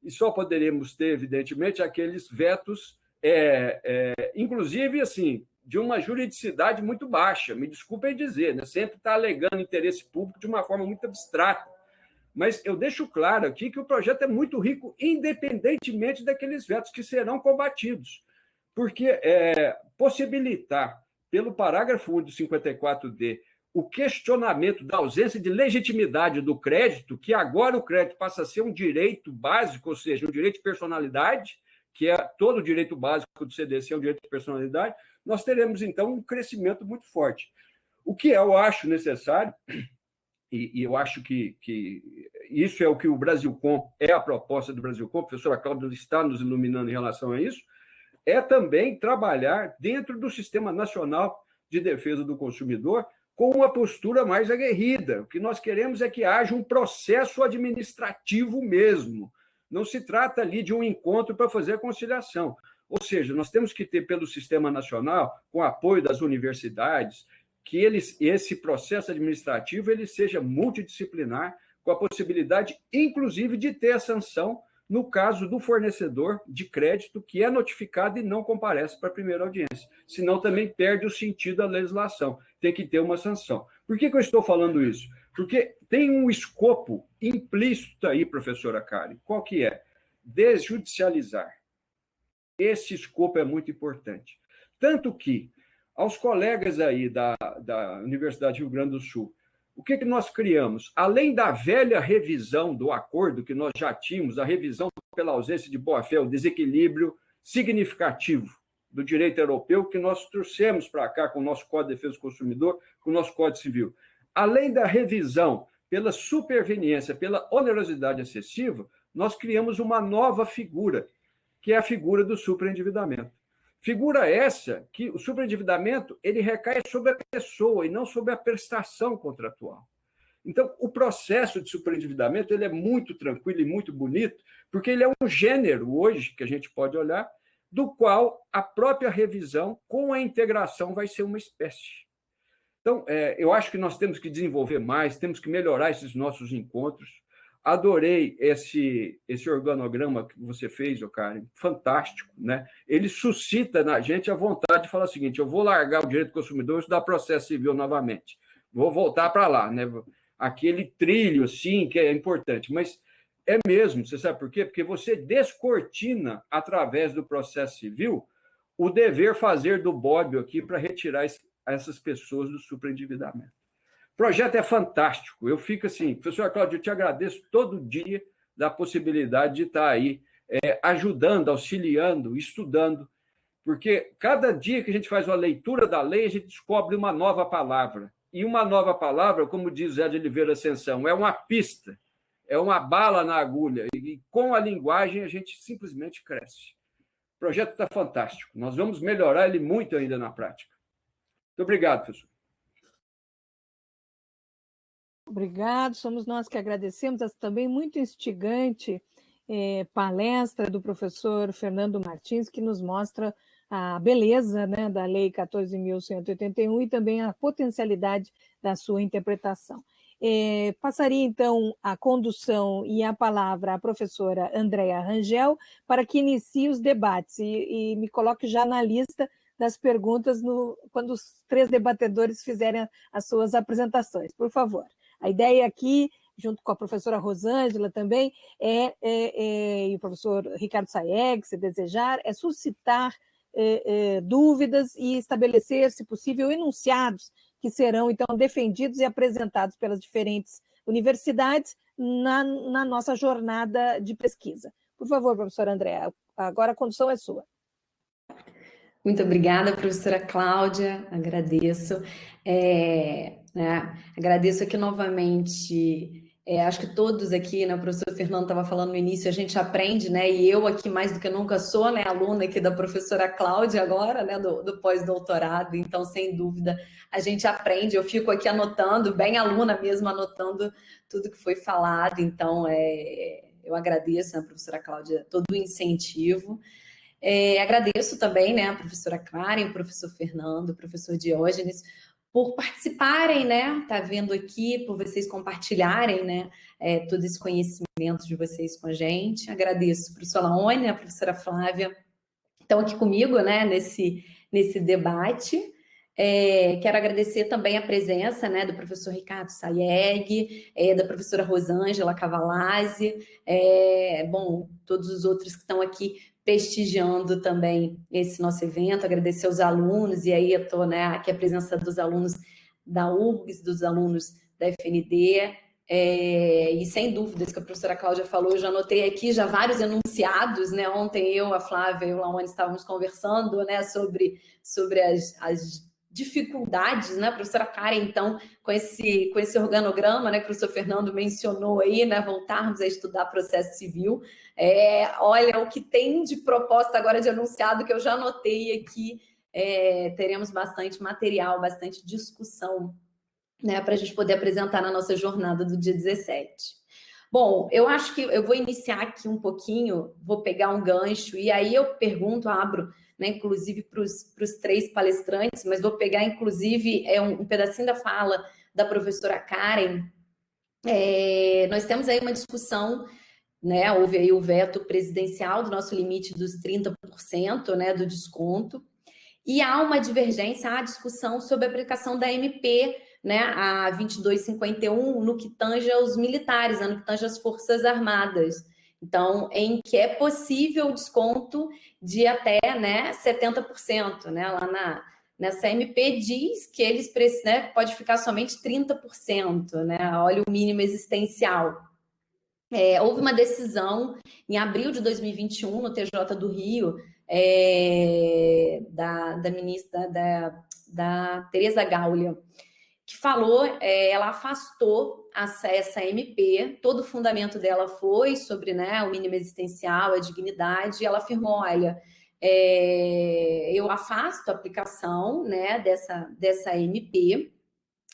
e só poderíamos ter, evidentemente, aqueles vetos, inclusive, assim, de uma juridicidade muito baixa, me desculpem dizer, né? Sempre está alegando interesse público de uma forma muito abstrata. Mas eu deixo claro aqui que o projeto é muito rico, independentemente daqueles vetos que serão combatidos, porque possibilitar, pelo parágrafo 1 do 54D, o questionamento da ausência de legitimidade do crédito, que agora o crédito passa a ser um direito básico, ou seja, um direito de personalidade, que é todo o direito básico do CDC, é um direito de personalidade, nós teremos, então, um crescimento muito forte. O que eu acho necessário, e eu acho que isso é o que o Brasilcom, é a proposta do Brasilcom, a professora Cláudia está nos iluminando em relação a isso, é também trabalhar dentro do Sistema Nacional de Defesa do Consumidor, com uma postura mais aguerrida. O que nós queremos é que haja um processo administrativo mesmo. Não se trata ali de um encontro para fazer a conciliação. Ou seja, nós temos que ter, pelo Sistema Nacional, com o apoio das universidades, que esse processo administrativo ele seja multidisciplinar, com a possibilidade, inclusive, de ter a sanção no caso do fornecedor de crédito que é notificado e não comparece para a primeira audiência. Senão também perde o sentido da legislação. Tem que ter uma sanção. Por que eu estou falando isso? Porque tem um escopo implícito aí, professora Karen. Qual que é? Desjudicializar. Esse escopo é muito importante. Tanto que, aos colegas aí da Universidade do Rio Grande do Sul, o que nós criamos? Além da velha revisão do acordo que nós já tínhamos, a revisão pela ausência de boa-fé, o desequilíbrio significativo do direito europeu que nós trouxemos para cá com o nosso Código de Defesa do Consumidor, com o nosso Código Civil. Além da revisão pela superveniência, pela onerosidade excessiva, nós criamos uma nova figura, que é a figura do superendividamento. Figura essa que o superendividamento ele recai sobre a pessoa e não sobre a prestação contratual. Então, o processo de superendividamento ele é muito tranquilo e muito bonito, porque ele é um gênero, hoje, que a gente pode olhar, do qual a própria revisão, com a integração, vai ser uma espécie. Então, eu acho que nós temos que desenvolver mais, temos que melhorar esses nossos encontros. Adorei esse organograma que você fez, Karen, fantástico, né? Ele suscita na gente a vontade de falar o seguinte: eu vou largar o direito do consumidor e estudar processo civil novamente. Vou voltar para lá, né? Aquele trilho, sim, que é importante, mas é mesmo, você sabe por quê? Porque você descortina, através do processo civil, o dever fazer do Bobbio aqui para retirar essas pessoas do superendividamento. O projeto é fantástico. Eu fico assim, professora Cláudia, eu te agradeço todo dia da possibilidade de estar aí ajudando, auxiliando, estudando, porque cada dia que a gente faz uma leitura da lei, a gente descobre uma nova palavra. E uma nova palavra, como diz Zé de Oliveira Ascensão, é uma pista, é uma bala na agulha. E com a linguagem a gente simplesmente cresce. O projeto está fantástico. Nós vamos melhorar ele muito ainda na prática. Muito obrigado, professor. Obrigado, somos nós que agradecemos. Essa também muito instigante palestra do professor Fernando Martins, que nos mostra a beleza, né, da Lei 14.181 e também a potencialidade da sua interpretação. Passaria, então, a condução e a palavra à professora Andréa Rangel para que inicie os debates e me coloque já na lista das perguntas quando os 3 debatedores fizerem as suas apresentações. Por favor. A ideia aqui, junto com a professora Rosângela também, e o professor Ricardo Saeg, se desejar, é suscitar dúvidas e estabelecer, se possível, enunciados que serão, então, defendidos e apresentados pelas diferentes universidades na nossa jornada de pesquisa. Por favor, professora Andréa, agora a condução é sua. Muito obrigada, professora Cláudia, agradeço. Agradeço aqui novamente, acho que todos aqui, né, o professor Fernando estava falando no início, a gente aprende, né, e eu aqui mais do que nunca sou, né, aluna aqui da professora Cláudia agora, né, do pós-doutorado, então, sem dúvida, a gente aprende, eu fico aqui anotando, bem aluna mesmo, anotando tudo que foi falado, então, eu agradeço, né, professora Cláudia, todo o incentivo. Agradeço também, né, a professora Karen, o professor Fernando, o professor Diógenes, por participarem, né, tá vendo aqui, por vocês compartilharem, né, todo esse conhecimento de vocês com a gente. Agradeço a professora Laone, a professora Flávia, estão aqui comigo, né, nesse debate. Quero agradecer também a presença, né, do professor Ricardo Saeg, da professora Rosângela Cavalazzi, todos os outros que estão aqui prestigiando também esse nosso evento, agradecer aos alunos, e aí eu estou, né, aqui a presença dos alunos da URGS, dos alunos da FND, e sem dúvidas que a professora Cláudia falou, eu já anotei aqui já vários enunciados, né, ontem eu, a Flávia e o Laone estávamos conversando, né, sobre as dificuldades, né, a professora Karen, então, com esse organograma, né, que o professor Fernando mencionou aí, né, voltarmos a estudar processo civil, olha, o que tem de proposta agora de enunciado que eu já anotei aqui, teremos bastante material, bastante discussão, né, para a gente poder apresentar na nossa jornada do dia 17. Bom, eu acho que eu vou iniciar aqui um pouquinho, vou pegar um gancho, e aí eu pergunto, abro, né, inclusive para os 3 palestrantes, mas vou pegar, inclusive, um pedacinho da fala da professora Karen. Nós temos aí uma discussão, né, houve aí o veto presidencial do nosso limite dos 30%, né, do desconto, e há uma divergência, há discussão sobre a aplicação da MP, né, a 2251, no que tange aos militares, no que tange às Forças Armadas. Então, em que é possível o desconto de até, né, 70%, né, lá nessa MP diz que eles né, pode ficar somente 30%, né, olha o mínimo existencial. Houve uma decisão em abril de 2021 no TJ do Rio, da ministra, da Tereza Gaulia, que falou, ela afastou essa MP, todo o fundamento dela foi sobre, né, o mínimo existencial, a dignidade, e ela afirmou, olha, eu afasto a aplicação, né, dessa MP,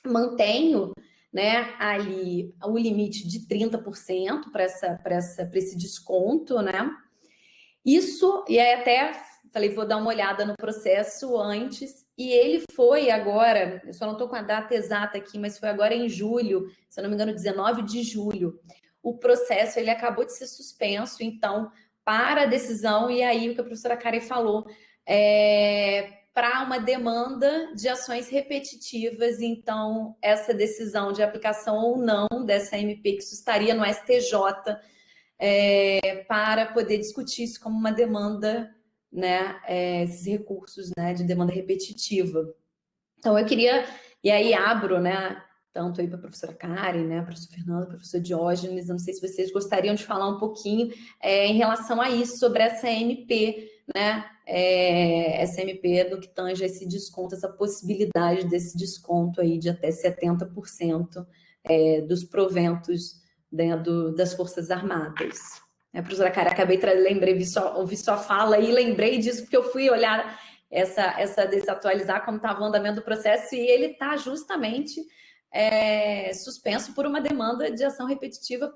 mantenho, né, ali o limite de 30% para esse desconto, né, isso, e aí até falei, vou dar uma olhada no processo antes, e ele foi agora, eu só não estou com a data exata aqui, mas foi agora em julho, se eu não me engano, 19 de julho, o processo ele acabou de ser suspenso, então, para a decisão, e aí o que a professora Karen falou, para uma demanda de ações repetitivas, então, essa decisão de aplicação ou não dessa MP, que isso estaria no STJ, para poder discutir isso como uma demanda, né, esses recursos, né, de demanda repetitiva. Então, eu queria, e aí abro, né, tanto aí para a professora Karen, né, professor Fernando, professor Diógenes, não sei se vocês gostariam de falar um pouquinho em relação a isso, sobre essa MP, né, essa MP do que tange esse desconto, essa possibilidade desse desconto aí de até 70% dos proventos, né, das Forças Armadas. Professora Karen, ouvi sua fala e lembrei disso porque eu fui olhar essa desatualizar como estava o andamento do processo e ele está justamente suspenso por uma demanda de ação repetitiva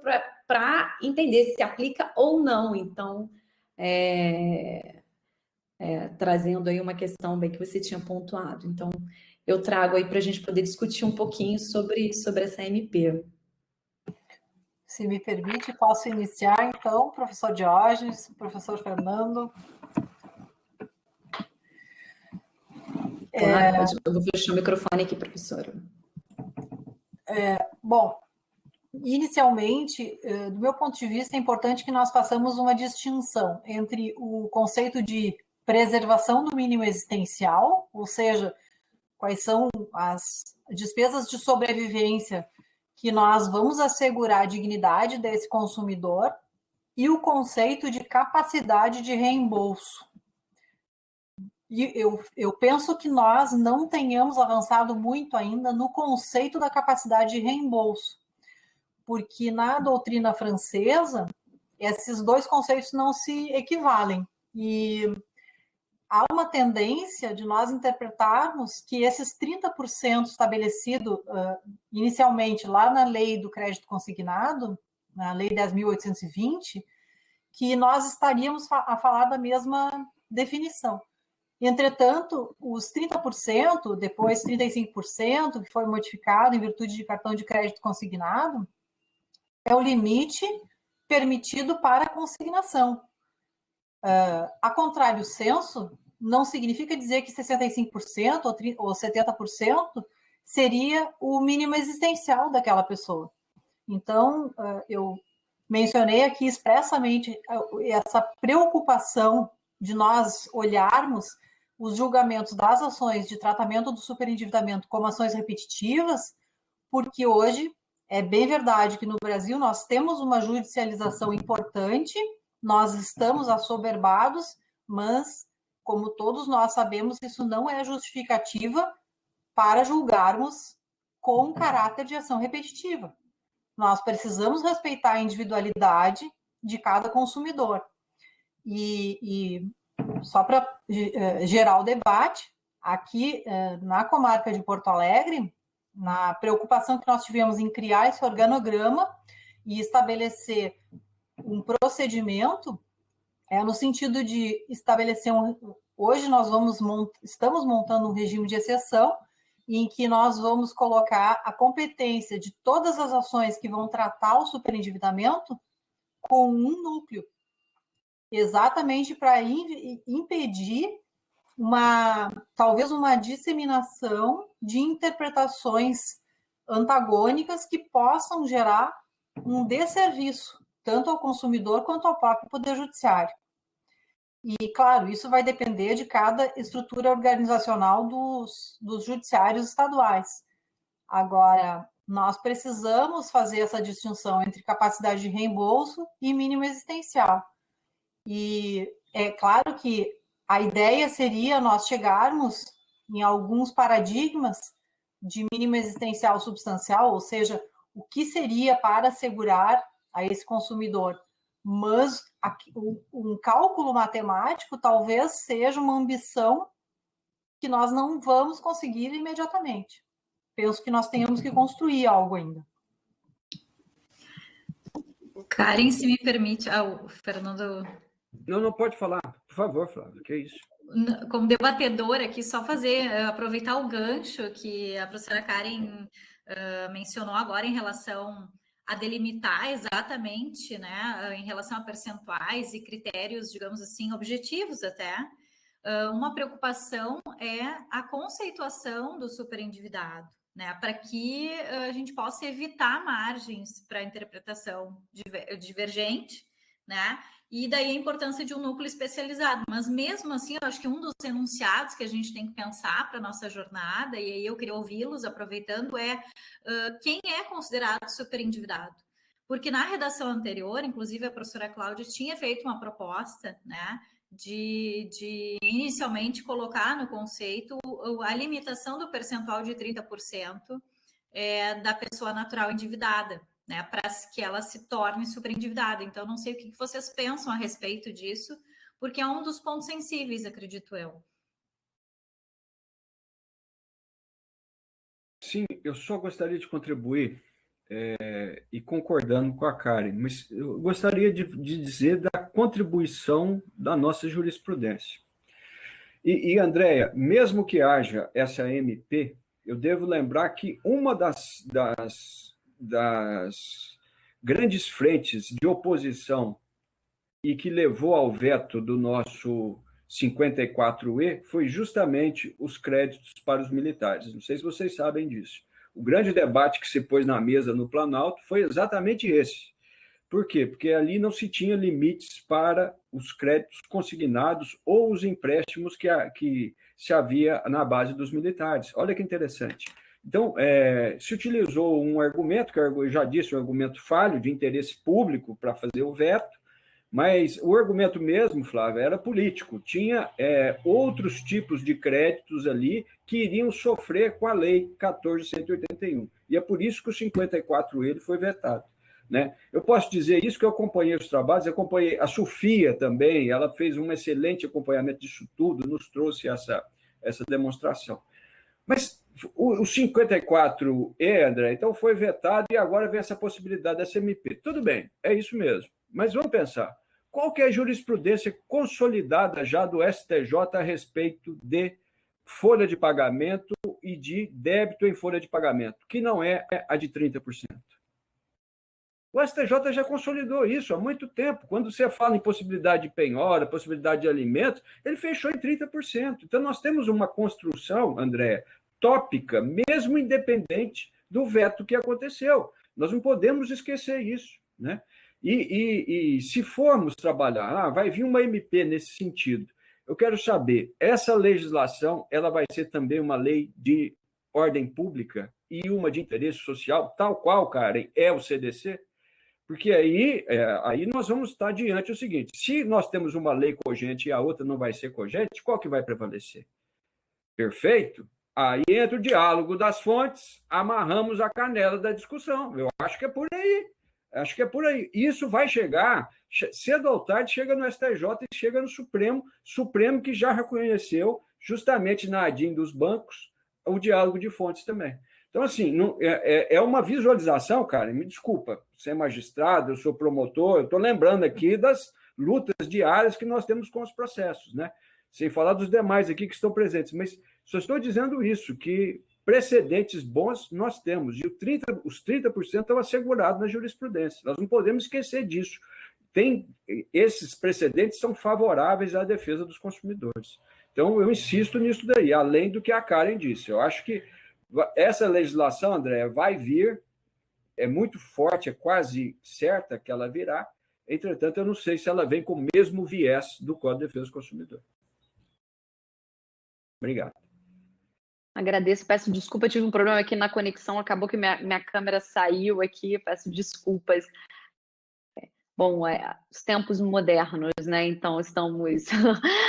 para entender se aplica ou não. Então, trazendo aí uma questão bem que você tinha pontuado. Então, eu trago aí para a gente poder discutir um pouquinho sobre essa MP. Se me permite, posso iniciar, então, professor Diógenes, professor Fernando. Claro, eu vou fechar o microfone aqui, professora. Bom, inicialmente, do meu ponto de vista, é importante que nós façamos uma distinção entre o conceito de preservação do mínimo existencial, ou seja, quais são as despesas de sobrevivência que nós vamos assegurar a dignidade desse consumidor, e o conceito de capacidade de reembolso. E eu penso que nós não tenhamos avançado muito ainda no conceito da capacidade de reembolso, porque na doutrina francesa, esses dois conceitos não se equivalem. E há uma tendência de nós interpretarmos que esses 30% estabelecido inicialmente lá na lei do crédito consignado, na lei 10.820, que nós estaríamos a falar da mesma definição. Entretanto, os 30%, depois 35%, que foi modificado em virtude de cartão de crédito consignado, é o limite permitido para a consignação. A contrário senso, não significa dizer que 65% ou 70% seria o mínimo existencial daquela pessoa. Então, eu mencionei aqui expressamente essa preocupação de nós olharmos os julgamentos das ações de tratamento do superendividamento como ações repetitivas, porque hoje é bem verdade que no Brasil nós temos uma judicialização importante, nós estamos assoberbados, mas, como todos nós sabemos, isso não é justificativa para julgarmos com caráter de ação repetitiva. Nós precisamos respeitar a individualidade de cada consumidor. E só para gerar o debate, aqui na comarca de Porto Alegre, na preocupação que nós tivemos em criar esse organograma e estabelecer um procedimento, no sentido de estabelecer hoje nós estamos montando um regime de exceção em que nós vamos colocar a competência de todas as ações que vão tratar o superendividamento com um núcleo, exatamente para impedir talvez uma disseminação de interpretações antagônicas que possam gerar um desserviço, tanto ao consumidor quanto ao próprio Poder Judiciário. E, claro, isso vai depender de cada estrutura organizacional dos judiciários estaduais. Agora, nós precisamos fazer essa distinção entre capacidade de reembolso e mínimo existencial. E é claro que a ideia seria nós chegarmos em alguns paradigmas de mínimo existencial substancial, ou seja, o que seria para assegurar a esse consumidor. Mas um cálculo matemático talvez seja uma ambição que nós não vamos conseguir imediatamente. Penso que nós tenhamos que construir algo ainda. Karen, se me permite... o Fernando... Não pode falar. Por favor, Flávio, que é isso? Como debatedora aqui, só aproveitar o gancho que a professora Karen mencionou agora em relação a delimitar exatamente, né, em relação a percentuais e critérios, digamos assim, objetivos até. Uma preocupação é a conceituação do superendividado, né, para que a gente possa evitar margens para interpretação divergente, né, e daí a importância de um núcleo especializado. Mas mesmo assim, eu acho que um dos enunciados que a gente tem que pensar para a nossa jornada, e aí eu queria ouvi-los aproveitando, é quem é considerado superendividado. Porque na redação anterior, inclusive a professora Cláudia tinha feito uma proposta, né, de inicialmente colocar no conceito a limitação do percentual de 30% da pessoa natural endividada, né, para que ela se torne superendividada. Então, não sei o que vocês pensam a respeito disso, porque é um dos pontos sensíveis, acredito eu. Sim, eu só gostaria de contribuir e concordando com a Karen, mas eu gostaria de dizer da contribuição da nossa jurisprudência. E Andréia, mesmo que haja essa MP, eu devo lembrar que uma das grandes frentes de oposição e que levou ao veto do nosso 54E foi justamente os créditos para os militares. Não sei se vocês sabem disso. O grande debate que se pôs na mesa no Planalto foi exatamente esse. Por quê? Porque ali não se tinha limites para os créditos consignados ou os empréstimos que se havia na base dos militares. Olha que interessante. Então, se utilizou um argumento, que eu já disse, um argumento falho de interesse público para fazer o veto, mas o argumento mesmo, Flávio, era político. Tinha outros tipos de créditos ali que iriam sofrer com a Lei 14.181. E é por isso que o 54 ele foi vetado. Né? Eu posso dizer isso que eu acompanhei os trabalhos, acompanhei a Sofia também, ela fez um excelente acompanhamento disso tudo, nos trouxe essa demonstração. Mas o 54E, André, então foi vetado e agora vem essa possibilidade da SMP. Tudo bem, é isso mesmo. Mas vamos pensar, qual que é a jurisprudência consolidada já do STJ a respeito de folha de pagamento e de débito em folha de pagamento, que não é a de 30%? O STJ já consolidou isso há muito tempo. Quando você fala em possibilidade de penhora, possibilidade de alimentos, ele fechou em 30%. Então, nós temos uma construção, André, tópica, mesmo independente do veto que aconteceu. Nós não podemos esquecer isso, né? E se formos trabalhar, vai vir uma MP nesse sentido. Eu quero saber, essa legislação ela vai ser também uma lei de ordem pública e uma de interesse social, tal qual, Karen, é o CDC? Porque aí nós vamos estar diante do seguinte, se nós temos uma lei cogente e a outra não vai ser cogente, qual que vai prevalecer? Perfeito? Aí entra o diálogo das fontes, amarramos a canela da discussão. Eu acho que é por aí. Acho que é por aí. Isso vai chegar, cedo ou tarde, chega no STJ e chega no Supremo que já reconheceu, justamente na ADIM dos bancos, o diálogo de fontes também. Então, assim, é uma visualização, cara, me desculpa, você é magistrado, eu sou promotor, eu estou lembrando aqui das lutas diárias que nós temos com os processos, né? Sem falar dos demais aqui que estão presentes, mas só estou dizendo isso, que precedentes bons nós temos, e os 30% estão assegurados na jurisprudência, nós não podemos esquecer disso. Esses precedentes são favoráveis à defesa dos consumidores. Então, eu insisto nisso daí, além do que a Karen disse. Eu acho que essa legislação, André, vai vir, é muito forte, é quase certa que ela virá, entretanto, eu não sei se ela vem com o mesmo viés do Código de Defesa do Consumidor. Obrigado. Agradeço, peço desculpa, tive um problema aqui na conexão, acabou que minha câmera saiu aqui, peço desculpas. Bom, os tempos modernos, né? Então estamos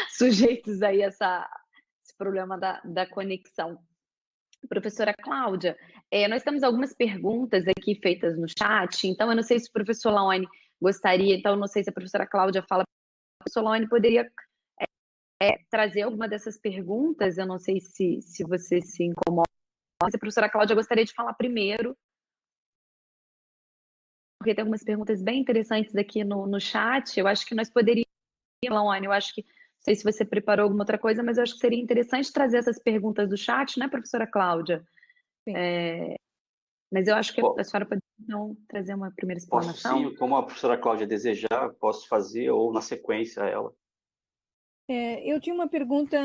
sujeitos aí a esse problema da conexão. Professora Cláudia, nós temos algumas perguntas aqui feitas no chat, então eu não sei se o professor Laone gostaria, então não sei se a professora Cláudia fala, o professor Laone poderia trazer alguma dessas perguntas, eu não sei se você se incomoda, mas a professora Cláudia gostaria de falar primeiro, porque tem algumas perguntas bem interessantes aqui no chat, eu acho que nós poderíamos, Laone, eu acho que, não sei se você preparou alguma outra coisa, mas eu acho que seria interessante trazer essas perguntas do chat, né, professora Cláudia? Mas eu acho que a senhora pode, então, trazer uma primeira explanação. Posso sim, como a professora Cláudia desejar, posso fazer, ou na sequência ela. Eu tinha uma pergunta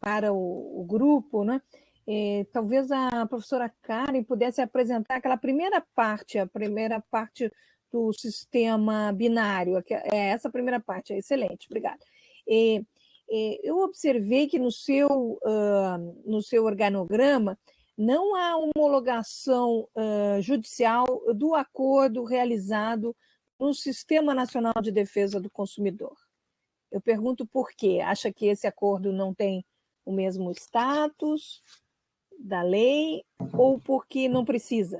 para o grupo, né? Talvez a professora Karen pudesse apresentar aquela a primeira parte do sistema binário. Essa primeira parte é excelente, obrigada. Eu observei que no seu organograma não há homologação judicial do acordo realizado no Sistema Nacional de Defesa do Consumidor. Eu pergunto por quê? Acha que esse acordo não tem o mesmo status da lei ou porque não precisa?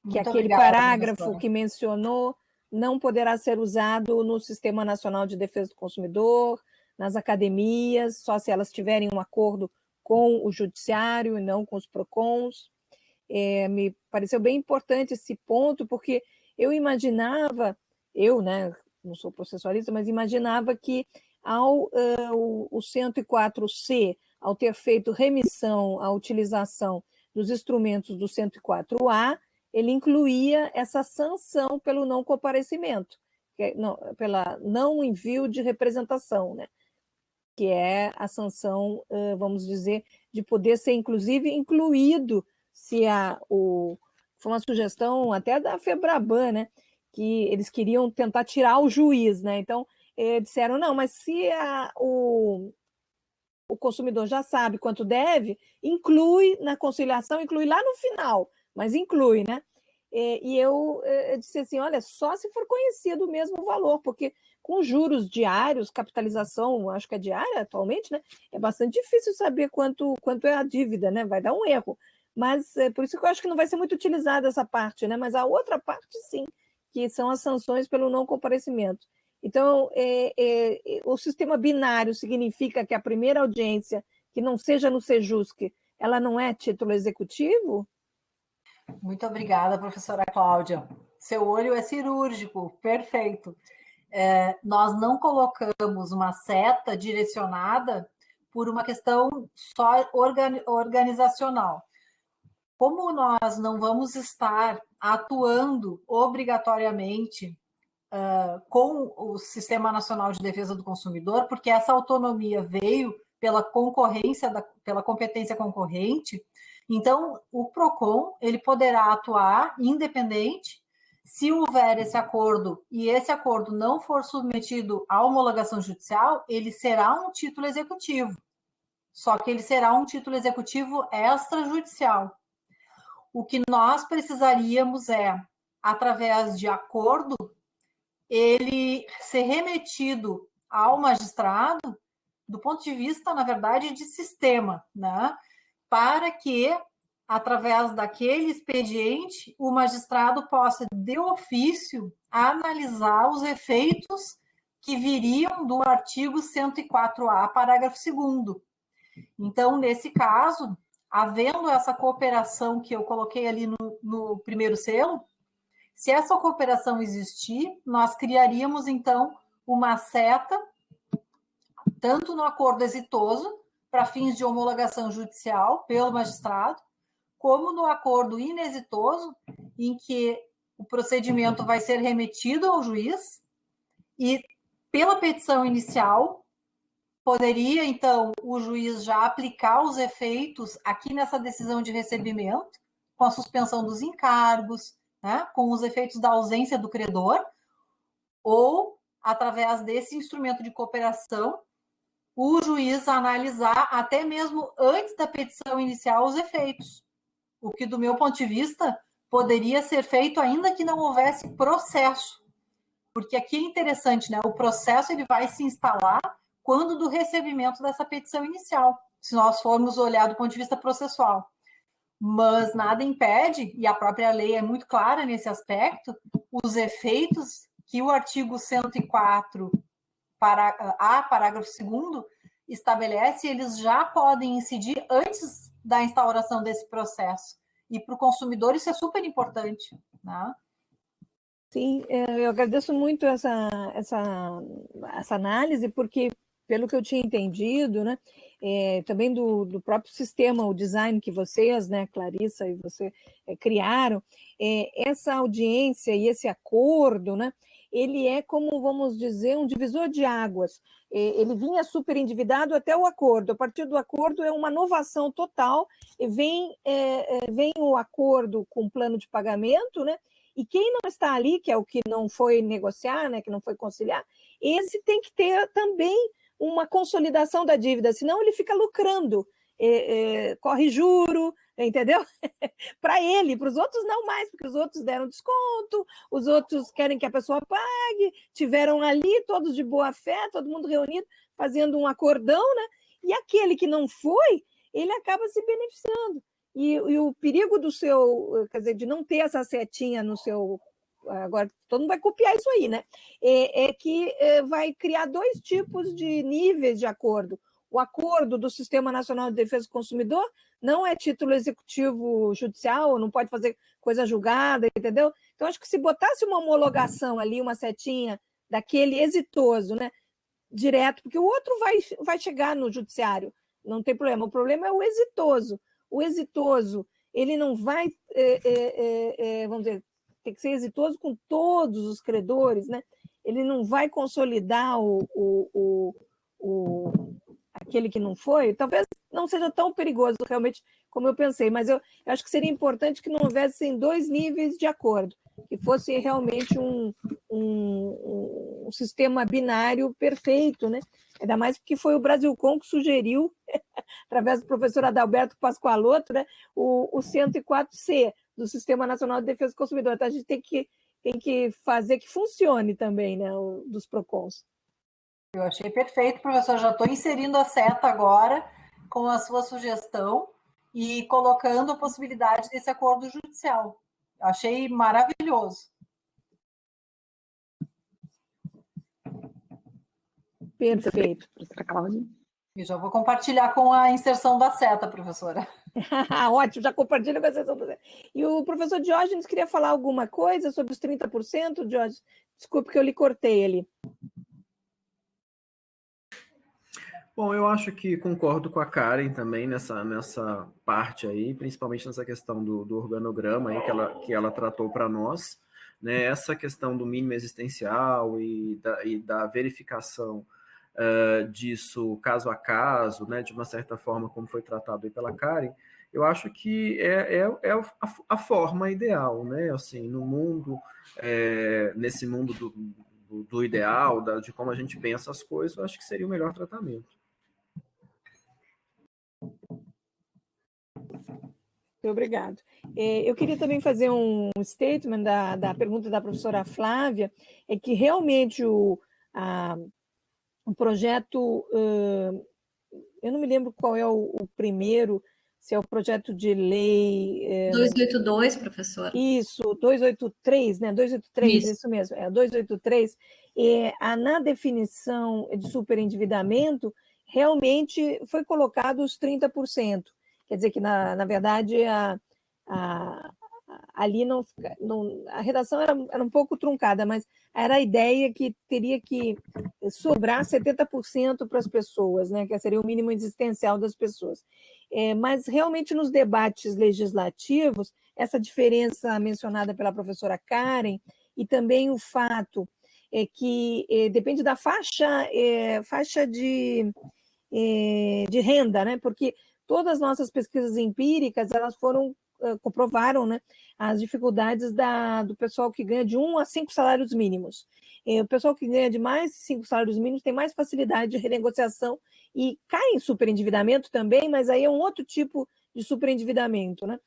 Que Muito aquele obrigada, parágrafo professora. que mencionou não poderá ser usado no Sistema Nacional de Defesa do Consumidor, nas academias, só se elas tiverem um acordo com o judiciário e não com os PROCONs. Me pareceu bem importante esse ponto, porque eu imaginava, né, não sou processualista, mas imaginava que o 104C, ao ter feito remissão à utilização dos instrumentos do 104A, ele incluía essa sanção pelo não comparecimento, pela não envio de representação, né? Que é a sanção, vamos dizer, de poder ser, inclusive, incluído, se foi uma sugestão até da FEBRABAN, né? Que eles queriam tentar tirar o juiz, né? Então, disseram, não, mas se o consumidor já sabe quanto deve, inclui na conciliação, inclui lá no final, mas inclui, né? E eu disse assim, olha, só se for conhecido o mesmo valor, porque com juros diários, capitalização, acho que é diária atualmente, né? É bastante difícil saber quanto é a dívida, né? Vai dar um erro. Mas por isso que eu acho que não vai ser muito utilizada essa parte, né? Mas a outra parte, sim, que são as sanções pelo não comparecimento. Então, o sistema binário significa que a primeira audiência, que não seja no Sejusc, ela não é título executivo? Muito obrigada, professora Cláudia. Seu olho é cirúrgico, perfeito. Nós não colocamos uma seta direcionada por uma questão só organizacional. Como nós não vamos estar atuando obrigatoriamente com o Sistema Nacional de Defesa do Consumidor, porque essa autonomia veio pela pela competência concorrente, então o PROCON ele poderá atuar independente se houver esse acordo e esse acordo não for submetido à homologação judicial, ele será um título executivo, só que ele será um título executivo extrajudicial. O que nós precisaríamos através de acordo, ele ser remetido ao magistrado do ponto de vista, na verdade, de sistema, né? Para que, através daquele expediente, o magistrado possa, de ofício, analisar os efeitos que viriam do artigo 104A, parágrafo 2º. Então, nesse caso, havendo essa cooperação que eu coloquei ali no primeiro selo, se essa cooperação existir, nós criaríamos, então, uma seta, tanto no acordo exitoso, para fins de homologação judicial pelo magistrado, como no acordo inexitoso, em que o procedimento vai ser remetido ao juiz e, pela petição inicial, poderia, então, o juiz já aplicar os efeitos aqui nessa decisão de recebimento, com a suspensão dos encargos, né, com os efeitos da ausência do credor, ou, através desse instrumento de cooperação, o juiz analisar, até mesmo antes da petição inicial, os efeitos. O que, do meu ponto de vista, poderia ser feito ainda que não houvesse processo. Porque aqui é interessante, né? O processo ele vai se instalar quando do recebimento dessa petição inicial, se nós formos olhar do ponto de vista processual. Mas nada impede, e a própria lei é muito clara nesse aspecto, os efeitos que o artigo 104, parágrafo 2º, estabelece, eles já podem incidir antes da instauração desse processo. E para o consumidor isso é super importante, né? Sim, eu agradeço muito essa análise, porque, pelo que eu tinha entendido, né, também do próprio sistema, o design que vocês, né, Clarissa e você, criaram, essa audiência e esse acordo, né, ele é como, vamos dizer, um divisor de águas. Ele vinha super endividado até o acordo. A partir do acordo é uma inovação total, e vem o acordo com plano de pagamento, né? E quem não está ali, que é o que não foi negociar, né, que não foi conciliar, esse tem que ter também uma consolidação da dívida, senão ele fica lucrando, corre juro, entendeu? Para ele, para os outros não mais, porque os outros deram desconto, os outros querem que a pessoa pague, tiveram ali todos de boa fé, todo mundo reunido, fazendo um acordão, né? E aquele que não foi, ele acaba se beneficiando. E o perigo do seu, quer dizer, de não ter essa setinha no seu... Agora, todo mundo vai copiar isso aí, né? Que vai criar dois tipos de níveis de acordo. O acordo do Sistema Nacional de Defesa do Consumidor não é título executivo judicial, não pode fazer coisa julgada, entendeu? Então, acho que se botasse uma homologação ali, uma setinha daquele exitoso, né, direto, porque o outro vai chegar no judiciário, não tem problema. O problema é o exitoso. O exitoso, ele não vai, vamos dizer, tem que ser exitoso com todos os credores, né? Ele não vai consolidar aquele que não foi, talvez não seja tão perigoso realmente como eu pensei, mas eu acho que seria importante que não houvessem dois níveis de acordo, que fosse realmente um sistema binário perfeito, né? Ainda mais porque foi o Brasilcom que sugeriu, através do professor Adalberto Pascoaloto, né, o 104C do Sistema Nacional de Defesa do Consumidor. Então, a gente tem que fazer que funcione também, né, dos PROCONs. Eu achei perfeito, professor. Já estou inserindo a seta agora com a sua sugestão e colocando a possibilidade desse acordo judicial. Achei maravilhoso. Perfeito. E já vou compartilhar com a inserção da seta, professora. Ótimo, já compartilha com a inserção da seta. E o professor Diógenes queria falar alguma coisa sobre os 30%, Diógenes? Desculpe que eu lhe cortei ali. Bom, eu acho que concordo com a Karen também nessa parte aí, principalmente nessa questão do organograma aí que ela tratou para nós, né? Essa questão do mínimo existencial e da verificação disso caso a caso, né? De uma certa forma, como foi tratado aí pela Karen, eu acho que é a forma ideal, né? Assim, no mundo, nesse mundo do ideal, de como a gente pensa as coisas, eu acho que seria o melhor tratamento. Muito obrigado. Eu queria também fazer um statement da pergunta da professora Flávia, é que realmente o projeto, eu não me lembro qual é o primeiro, se é o projeto de lei... 282, professora. Isso, 283, né? 283, isso mesmo, 283. Na definição de superendividamento, realmente foi colocado os 30%. Quer dizer que, na verdade, ali a redação era um pouco truncada, mas era a ideia que teria que sobrar 70% para as pessoas, né? Que seria o mínimo existencial das pessoas. Mas, realmente, nos debates legislativos, essa diferença mencionada pela professora Karen e também o fato que depende da faixa de renda, né? Porque todas as nossas pesquisas empíricas, elas comprovaram, né, as dificuldades do pessoal que ganha de 1 a 5 salários mínimos. O pessoal que ganha de mais de 5 salários mínimos tem mais facilidade de renegociação e cai em superendividamento também, mas aí é um outro tipo de superendividamento, né?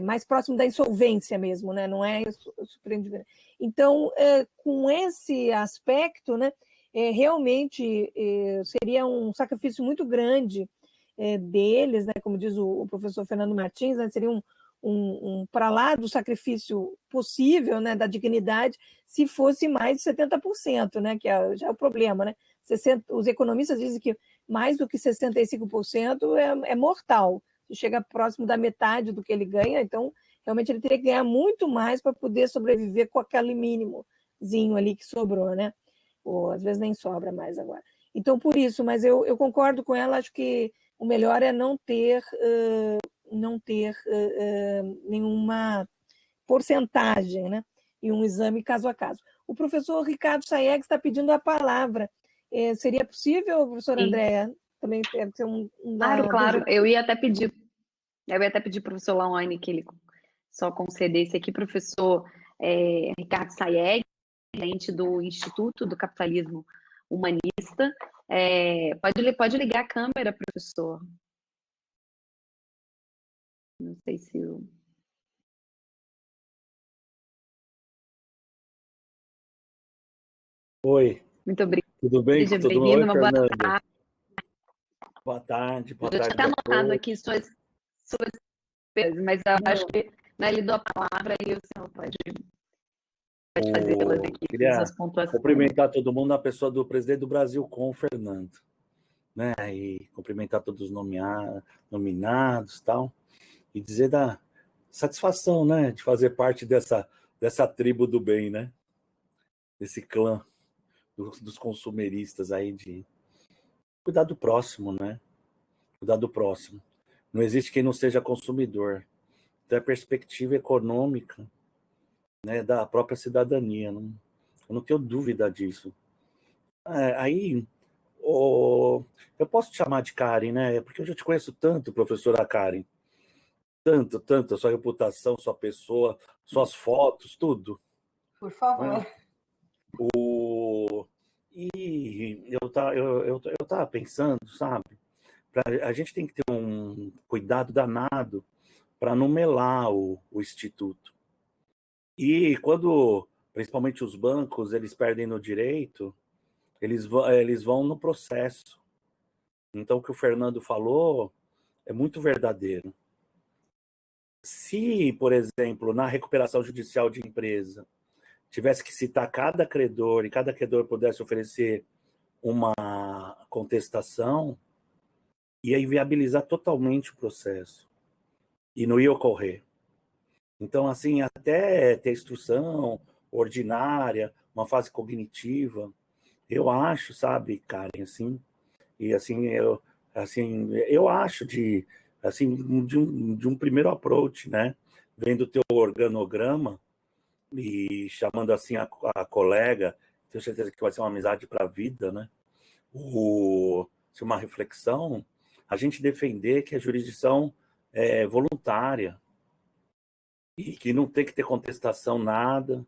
Mais próximo da insolvência mesmo, né? Não é superendividamento. Então, com esse aspecto, né, realmente seria um sacrifício muito grande deles, né, como diz o professor Fernando Martins, né, seria para lá do sacrifício possível, né, da dignidade, se fosse mais de 70%, né, que já é o problema, né? Os economistas dizem que mais do que 65% é mortal, chega próximo da metade do que ele ganha, então realmente ele teria que ganhar muito mais para poder sobreviver com aquele mínimozinho ali que sobrou, né? Ou às vezes nem sobra mais agora. Então, por isso, mas eu concordo com ela, acho que o melhor é não ter nenhuma porcentagem, né? E um exame caso a caso. O professor Ricardo Saeg está pedindo a palavra. Seria possível, professora Andréa, também ter Claro. Eu ia até pedir para o professor Lawane que ele só concedesse aqui, professor Ricardo Saeg, presidente do Instituto do Capitalismo Humanista. Pode ligar a câmera, professor. Não sei se eu... Oi. Muito obrigada. Tudo bem? Seja Tudo bem-vindo, bem, uma boa Fernando? tarde. Boa tarde Eu tinha até anotado aqui suas coisas, mas eu acho que lhe dou a palavra e o senhor pode fazê-las aqui, Queria suas pontuações. cumprimentar todo mundo na pessoa do presidente do Brasil com o Fernando, né? E cumprimentar todos os nominados e tal, e dizer da satisfação, né, de fazer parte dessa tribo do bem, né? Desse clã dos consumeristas aí, de cuidar do próximo, né? Cuidar do próximo. Não existe quem não seja consumidor. Da perspectiva econômica, né, da própria cidadania. Eu não tenho dúvida disso. Aí, eu posso te chamar de Karen, né? Porque eu já te conheço tanto, professora Karen. Tanto, a sua reputação, sua pessoa, suas fotos, tudo. Por favor. Né? E eu tava pensando, sabe? A gente tem que ter um cuidado danado para não melar o Instituto. E quando, principalmente os bancos, eles perdem no direito, eles vão no processo. Então, o que o Fernando falou é muito verdadeiro. Se, por exemplo, na recuperação judicial de empresa, tivesse que citar cada credor e cada credor pudesse oferecer uma contestação, ia inviabilizar totalmente o processo. E não ia ocorrer. Então, assim, até ter instrução ordinária, uma fase cognitiva, eu acho, sabe, Karen, assim, e assim, eu acho de um primeiro approach, né, vendo o teu organograma e chamando assim a colega, tenho certeza que vai ser uma amizade para a vida, né, uma reflexão, a gente defender que a jurisdição é voluntária, e que não tem que ter contestação nada,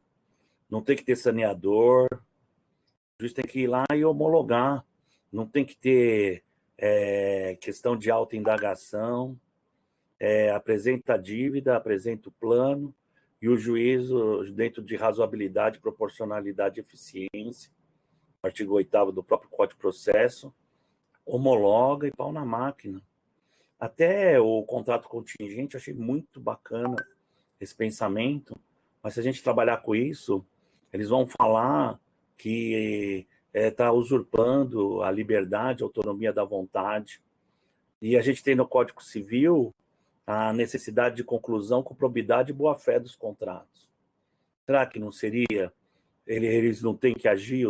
não tem que ter saneador, o juiz tem que ir lá e homologar, não tem que ter questão de autoindagação, apresenta a dívida, apresenta o plano, e o juízo, dentro de razoabilidade, proporcionalidade e eficiência, artigo 8º do próprio Código de Processo, homologa e pau na máquina. Até o contrato contingente, eu achei muito bacana esse pensamento, mas se a gente trabalhar com isso, eles vão falar que está usurpando a liberdade, a autonomia da vontade. E a gente tem no Código Civil a necessidade de conclusão com probidade e boa-fé dos contratos. Será que não seria? Eles não têm que agir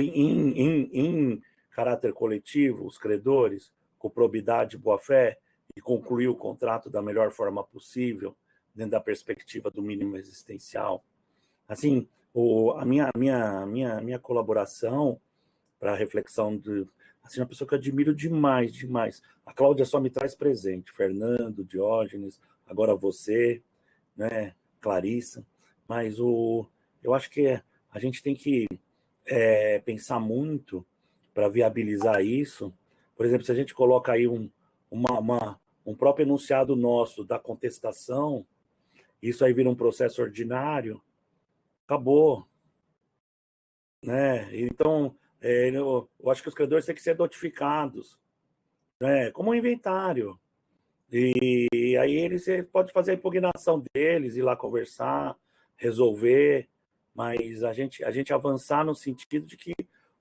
em caráter coletivo, os credores, com probidade e boa-fé, e concluir o contrato da melhor forma possível, dentro da perspectiva do mínimo existencial. Assim, a minha colaboração para a reflexão de uma pessoa que eu admiro demais. A Cláudia só me traz presente, Fernando, Diógenes, agora você, né, Clarissa, mas eu acho que a gente tem que pensar muito para viabilizar isso. Por exemplo, se a gente coloca aí um próprio enunciado nosso da contestação, isso aí vira um processo ordinário, acabou. Né? Então, eu acho que os credores têm que ser notificados, né? Como um inventário. E aí eles podem fazer a impugnação deles, ir lá conversar, resolver, mas a gente avançar no sentido de que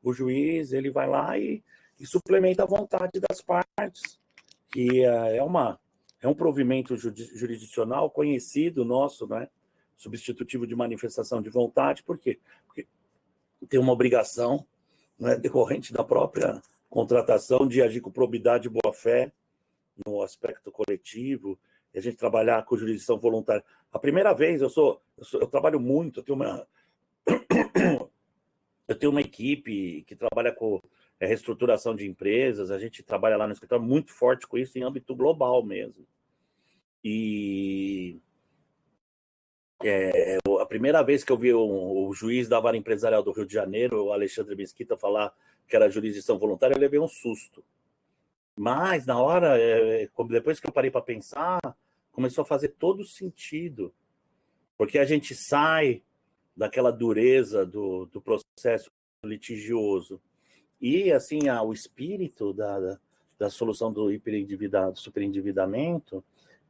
o juiz ele vai lá e suplementa a vontade das partes, que é um provimento jurisdicional conhecido nosso, né? Substitutivo de manifestação de vontade. Por quê? Porque tem uma obrigação né, decorrente da própria contratação, de agir com probidade e boa-fé no aspecto coletivo, e a gente trabalhar com jurisdição voluntária. A primeira vez, eu trabalho muito, eu tenho uma equipe que trabalha com reestruturação de empresas, a gente trabalha lá no escritório muito forte com isso em âmbito global mesmo. E a primeira vez que eu vi o juiz da Vara Empresarial do Rio de Janeiro, o Alexandre Mesquita, falar que era jurisdição voluntária, eu levei um susto. Mas, na hora, depois que eu parei para pensar, começou a fazer todo sentido. Porque a gente sai daquela dureza do processo litigioso. E, assim, o espírito da solução do superendividamento,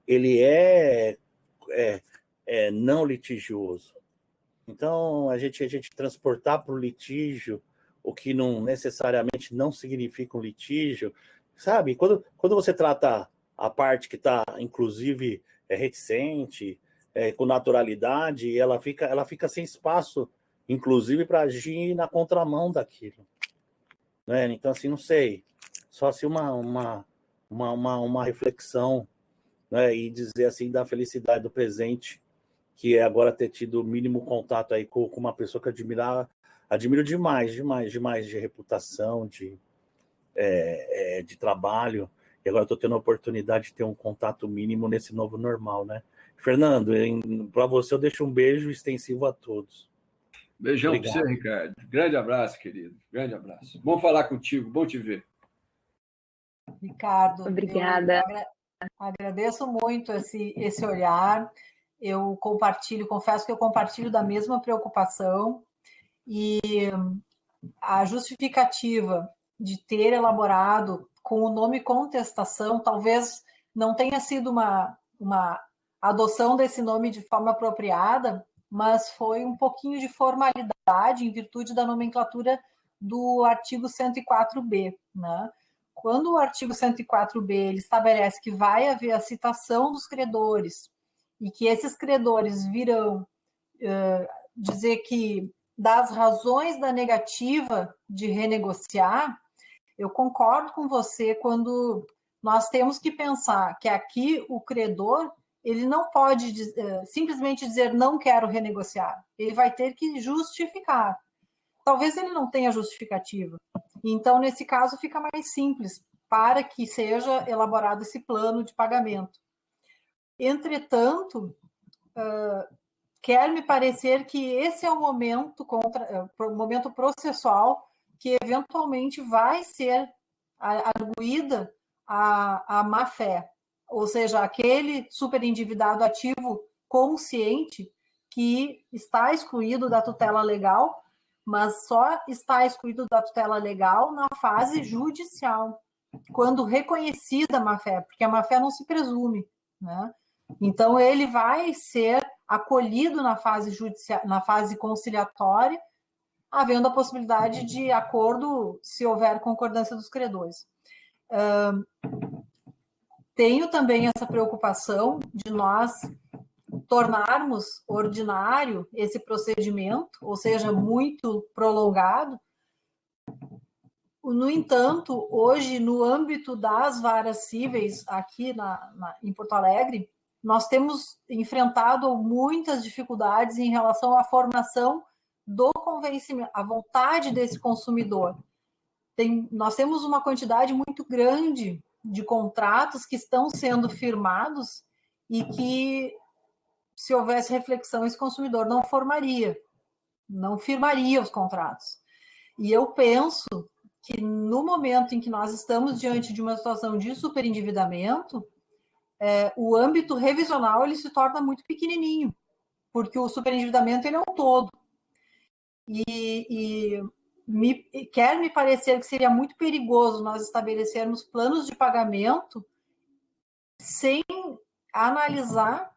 ele é não litigioso. Então, a gente transportar para o litígio o que não necessariamente não significa um litígio, sabe? Quando você trata a parte que está, inclusive, reticente, com naturalidade, ela fica sem espaço, inclusive, para agir na contramão daquilo. Né? Então, assim, não sei, só assim uma reflexão, né? E dizer assim da felicidade do presente, que é agora ter tido o mínimo contato aí com uma pessoa que admiro demais de reputação, de trabalho, e agora estou tendo a oportunidade de ter um contato mínimo nesse novo normal, né? Fernando, para você eu deixo um beijo extensivo a todos. Beijão para você, Ricardo. Grande abraço, querido. Grande abraço. Bom falar contigo, bom te ver. Ricardo, Obrigada. Agradeço muito esse olhar. Eu confesso que eu compartilho da mesma preocupação, e a justificativa de ter elaborado com o nome contestação talvez não tenha sido uma adoção desse nome de forma apropriada, mas foi um pouquinho de formalidade em virtude da nomenclatura do artigo 104B, né? Quando o artigo 104B ele estabelece que vai haver a citação dos credores e que esses credores virão dizer que das razões da negativa de renegociar, eu concordo com você quando nós temos que pensar que aqui o credor ele não pode simplesmente dizer não quero renegociar, ele vai ter que justificar. Talvez ele não tenha justificativa. Então, nesse caso, fica mais simples para que seja elaborado esse plano de pagamento. Entretanto, quer me parecer que esse é o momento processual que eventualmente vai ser arguída a má-fé, ou seja, aquele superendividado ativo consciente que está excluído da tutela legal, mas só está excluído da tutela legal na fase judicial, quando reconhecida a má-fé, porque a má-fé não se presume, né? Então, ele vai ser acolhido na fase judicial, na fase conciliatória, havendo a possibilidade de acordo se houver concordância dos credores. Tenho também essa preocupação de nós tornarmos ordinário esse procedimento, ou seja, muito prolongado. No entanto, hoje, no âmbito das varas cíveis aqui em Porto Alegre, nós temos enfrentado muitas dificuldades em relação à formação do convencimento, à vontade desse consumidor. Nós temos uma quantidade muito grande de contratos que estão sendo firmados e que, se houvesse reflexão, esse consumidor não firmaria os contratos. E eu penso que no momento em que nós estamos diante de uma situação de superendividamento, o âmbito revisional ele se torna muito pequenininho, porque o superendividamento ele é um todo. Quer me parecer que seria muito perigoso nós estabelecermos planos de pagamento sem analisar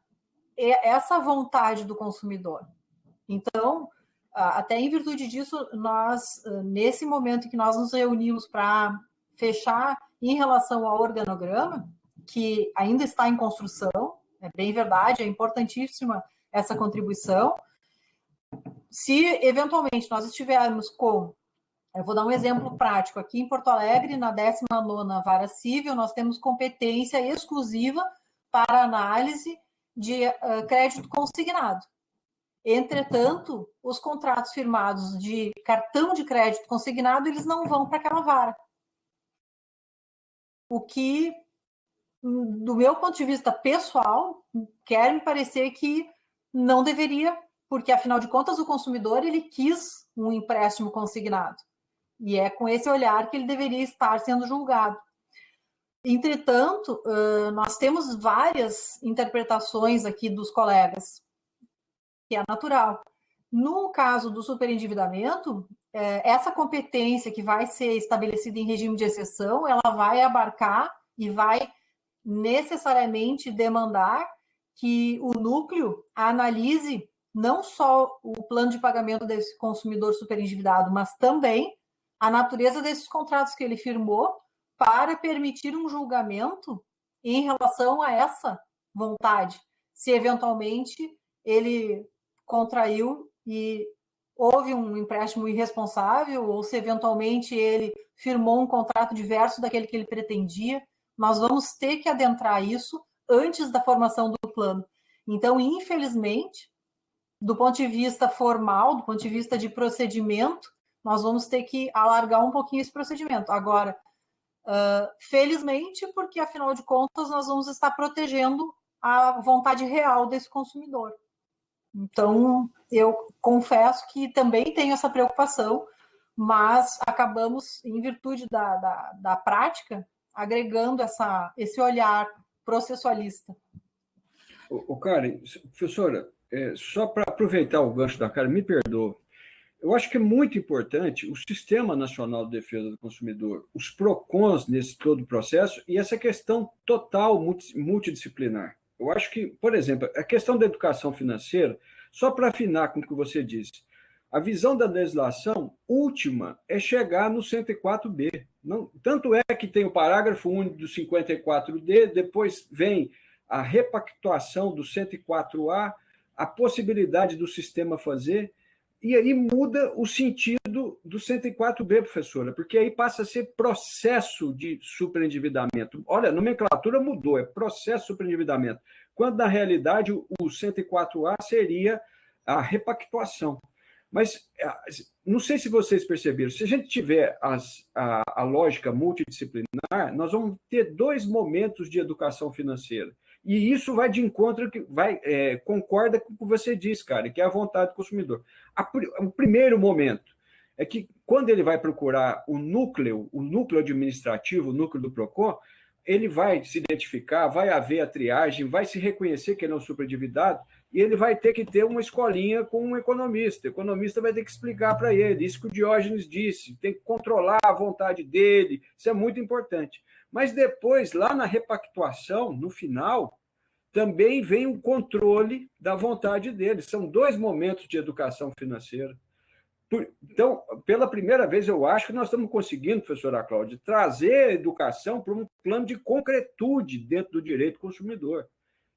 essa vontade do consumidor. Então, até em virtude disso, nós, nesse momento em que nós nos reunimos para fechar em relação ao organograma, que ainda está em construção, é bem verdade, é importantíssima essa contribuição. Se, eventualmente, nós estivermos com Eu vou dar um exemplo prático. Aqui em Porto Alegre, na 19ª Vara Civil, nós temos competência exclusiva para análise de crédito consignado. Entretanto, os contratos firmados de cartão de crédito consignado, eles não vão para aquela vara. O que, do meu ponto de vista pessoal, quer me parecer que não deveria, porque, afinal de contas, o consumidor ele quis um empréstimo consignado. E é com esse olhar que ele deveria estar sendo julgado. Entretanto, nós temos várias interpretações aqui dos colegas, que é natural. No caso do superendividamento, essa competência que vai ser estabelecida em regime de exceção, ela vai abarcar e vai necessariamente demandar que o núcleo analise não só o plano de pagamento desse consumidor superendividado, mas também a natureza desses contratos que ele firmou para permitir um julgamento em relação a essa vontade. Se eventualmente ele contraiu e houve um empréstimo irresponsável, ou se eventualmente ele firmou um contrato diverso daquele que ele pretendia, nós vamos ter que adentrar isso antes da formação do plano. Então, infelizmente, do ponto de vista formal, do ponto de vista de procedimento, nós vamos ter que alargar um pouquinho esse procedimento. Agora, felizmente, porque, afinal de contas, nós vamos estar protegendo a vontade real desse consumidor. Então, eu confesso que também tenho essa preocupação, mas acabamos, em virtude da prática, agregando esse olhar processualista. Karen, professora, só para aproveitar o gancho da Karen, me perdoa. Eu acho que é muito importante o Sistema Nacional de Defesa do Consumidor, os PROCONs nesse todo o processo e essa questão total multidisciplinar. Eu acho que, por exemplo, a questão da educação financeira, só para afinar com o que você disse, a visão da legislação última é chegar no 104B. Não, tanto é que tem o parágrafo único do 54D, depois vem a repactuação do 104A, a possibilidade do sistema fazer, e aí muda o sentido do 104B, professora, porque aí passa a ser processo de superendividamento. Olha, a nomenclatura mudou, é processo de superendividamento, quando na realidade o 104A seria a repactuação. Mas não sei se vocês perceberam, se a gente tiver a lógica multidisciplinar, nós vamos ter 2 momentos de educação financeira. E isso vai de encontro, concorda com o que você disse, cara, que é a vontade do consumidor. O primeiro momento é que, quando ele vai procurar o núcleo administrativo, o núcleo do PROCON, ele vai se identificar, vai haver a triagem, vai se reconhecer que ele é um superendividado, e ele vai ter que ter uma escolinha com um economista. O economista vai ter que explicar para ele, isso que o Diógenes disse, tem que controlar a vontade dele, isso é muito importante. Mas depois, lá na repactuação, no final, também vem o controle da vontade dele. São 2 momentos de educação financeira. Então, pela primeira vez, eu acho que nós estamos conseguindo, professora Cláudia, trazer a educação para um plano de concretude dentro do direito consumidor.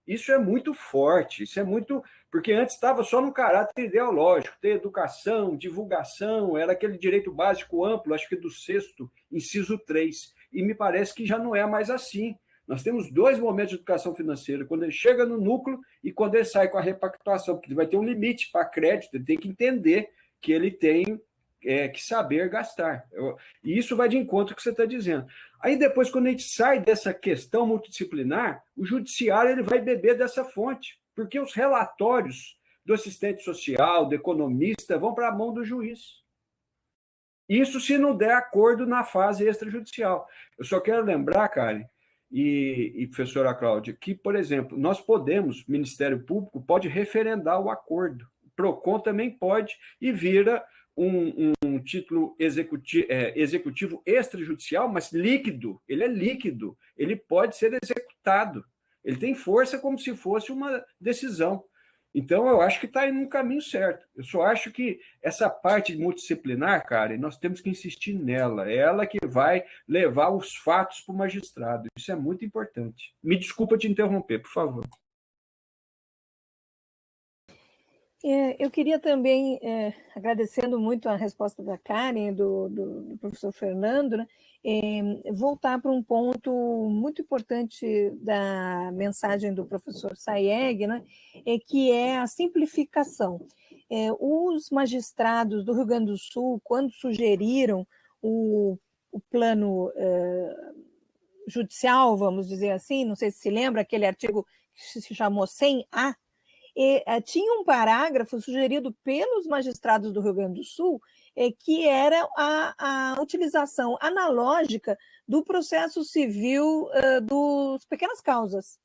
Isso é muito forte, isso é muito... Porque antes estava só no caráter ideológico, ter educação, divulgação, era aquele direito básico amplo, acho que do 6º, inciso 3. E me parece que já não é mais assim. Nós temos 2 momentos de educação financeira, quando ele chega no núcleo e quando ele sai com a repactuação, porque ele vai ter um limite para crédito, ele tem que entender que ele tem que saber gastar. E isso vai de encontro com o que você está dizendo. Aí depois, quando a gente sai dessa questão multidisciplinar, o judiciário ele vai beber dessa fonte, porque os relatórios do assistente social, do economista, vão para a mão do juiz. Isso se não der acordo na fase extrajudicial. Eu só quero lembrar, Karen e professora Cláudia, que, por exemplo, nós podemos, o Ministério Público pode referendar o acordo. O PROCON também pode e vira um título executivo extrajudicial, mas líquido. Ele é líquido, ele pode ser executado. Ele tem força como se fosse uma decisão. Então, eu acho que está indo no caminho certo. Eu só acho que essa parte multidisciplinar, cara, nós temos que insistir nela. É ela que vai levar os fatos para o magistrado. Isso é muito importante. Me desculpa te interromper, por favor. Eu queria também, agradecendo muito a resposta da Karen, do professor Fernando, né, voltar para um ponto muito importante da mensagem do professor Sayeg, né, que é a simplificação. Os magistrados do Rio Grande do Sul, quando sugeriram o plano judicial, vamos dizer assim, não sei se se lembra, aquele artigo que se chamou 100A, tinha um parágrafo sugerido pelos magistrados do Rio Grande do Sul, que era a utilização analógica do processo civil dos pequenas causas.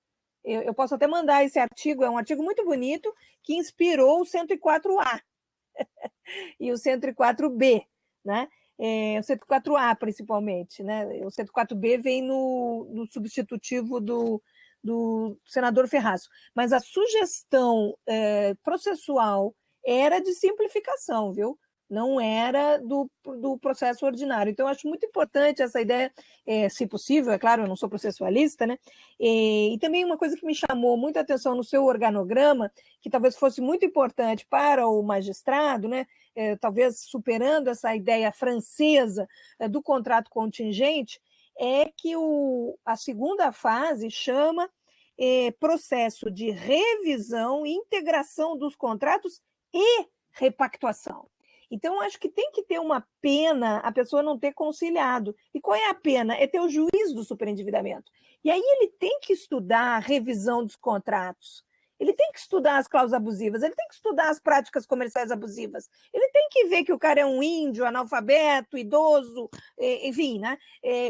Eu posso até mandar esse artigo, é um artigo muito bonito, que inspirou o 104A e o 104B, né? O 104A, principalmente, né? O 104B vem no substitutivo do senador Ferraz. Mas a sugestão processual era de simplificação, viu? Não era do processo ordinário. Então, eu acho muito importante essa ideia, se possível, é claro, eu não sou processualista, né? E também uma coisa que me chamou muita atenção no seu organograma, que talvez fosse muito importante para o magistrado, né? Talvez superando essa ideia francesa do contrato contingente, é que a segunda fase chama processo de revisão e integração dos contratos e repactuação. Então, acho que tem que ter uma pena a pessoa não ter conciliado. E qual é a pena? É ter o juiz do superendividamento. E aí ele tem que estudar a revisão dos contratos, ele tem que estudar as cláusulas abusivas, ele tem que estudar as práticas comerciais abusivas, ele tem que ver que o cara é um índio, analfabeto, idoso, enfim, né?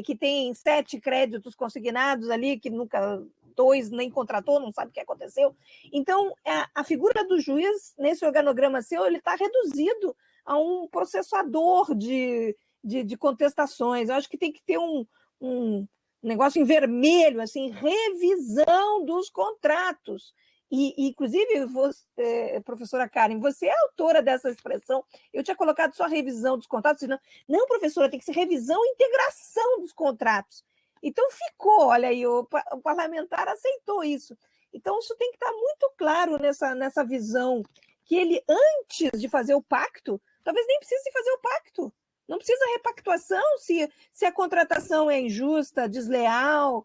Que tem 7 créditos consignados ali, que nunca 2 nem contratou, não sabe o que aconteceu. Então, a figura do juiz, nesse organograma seu, ele está reduzido a um processador de contestações. Eu acho que tem que ter um negócio em vermelho, assim, revisão dos contratos. E, inclusive, você, professora Karen, você é autora dessa expressão. Eu tinha colocado só revisão dos contratos, não, professora, tem que ser revisão e integração dos contratos. Então, ficou, olha aí, o parlamentar aceitou isso. Então, isso tem que estar muito claro nessa visão, que ele, antes de fazer o pacto, talvez nem precise fazer o pacto. Não precisa repactuação se a contratação é injusta, desleal,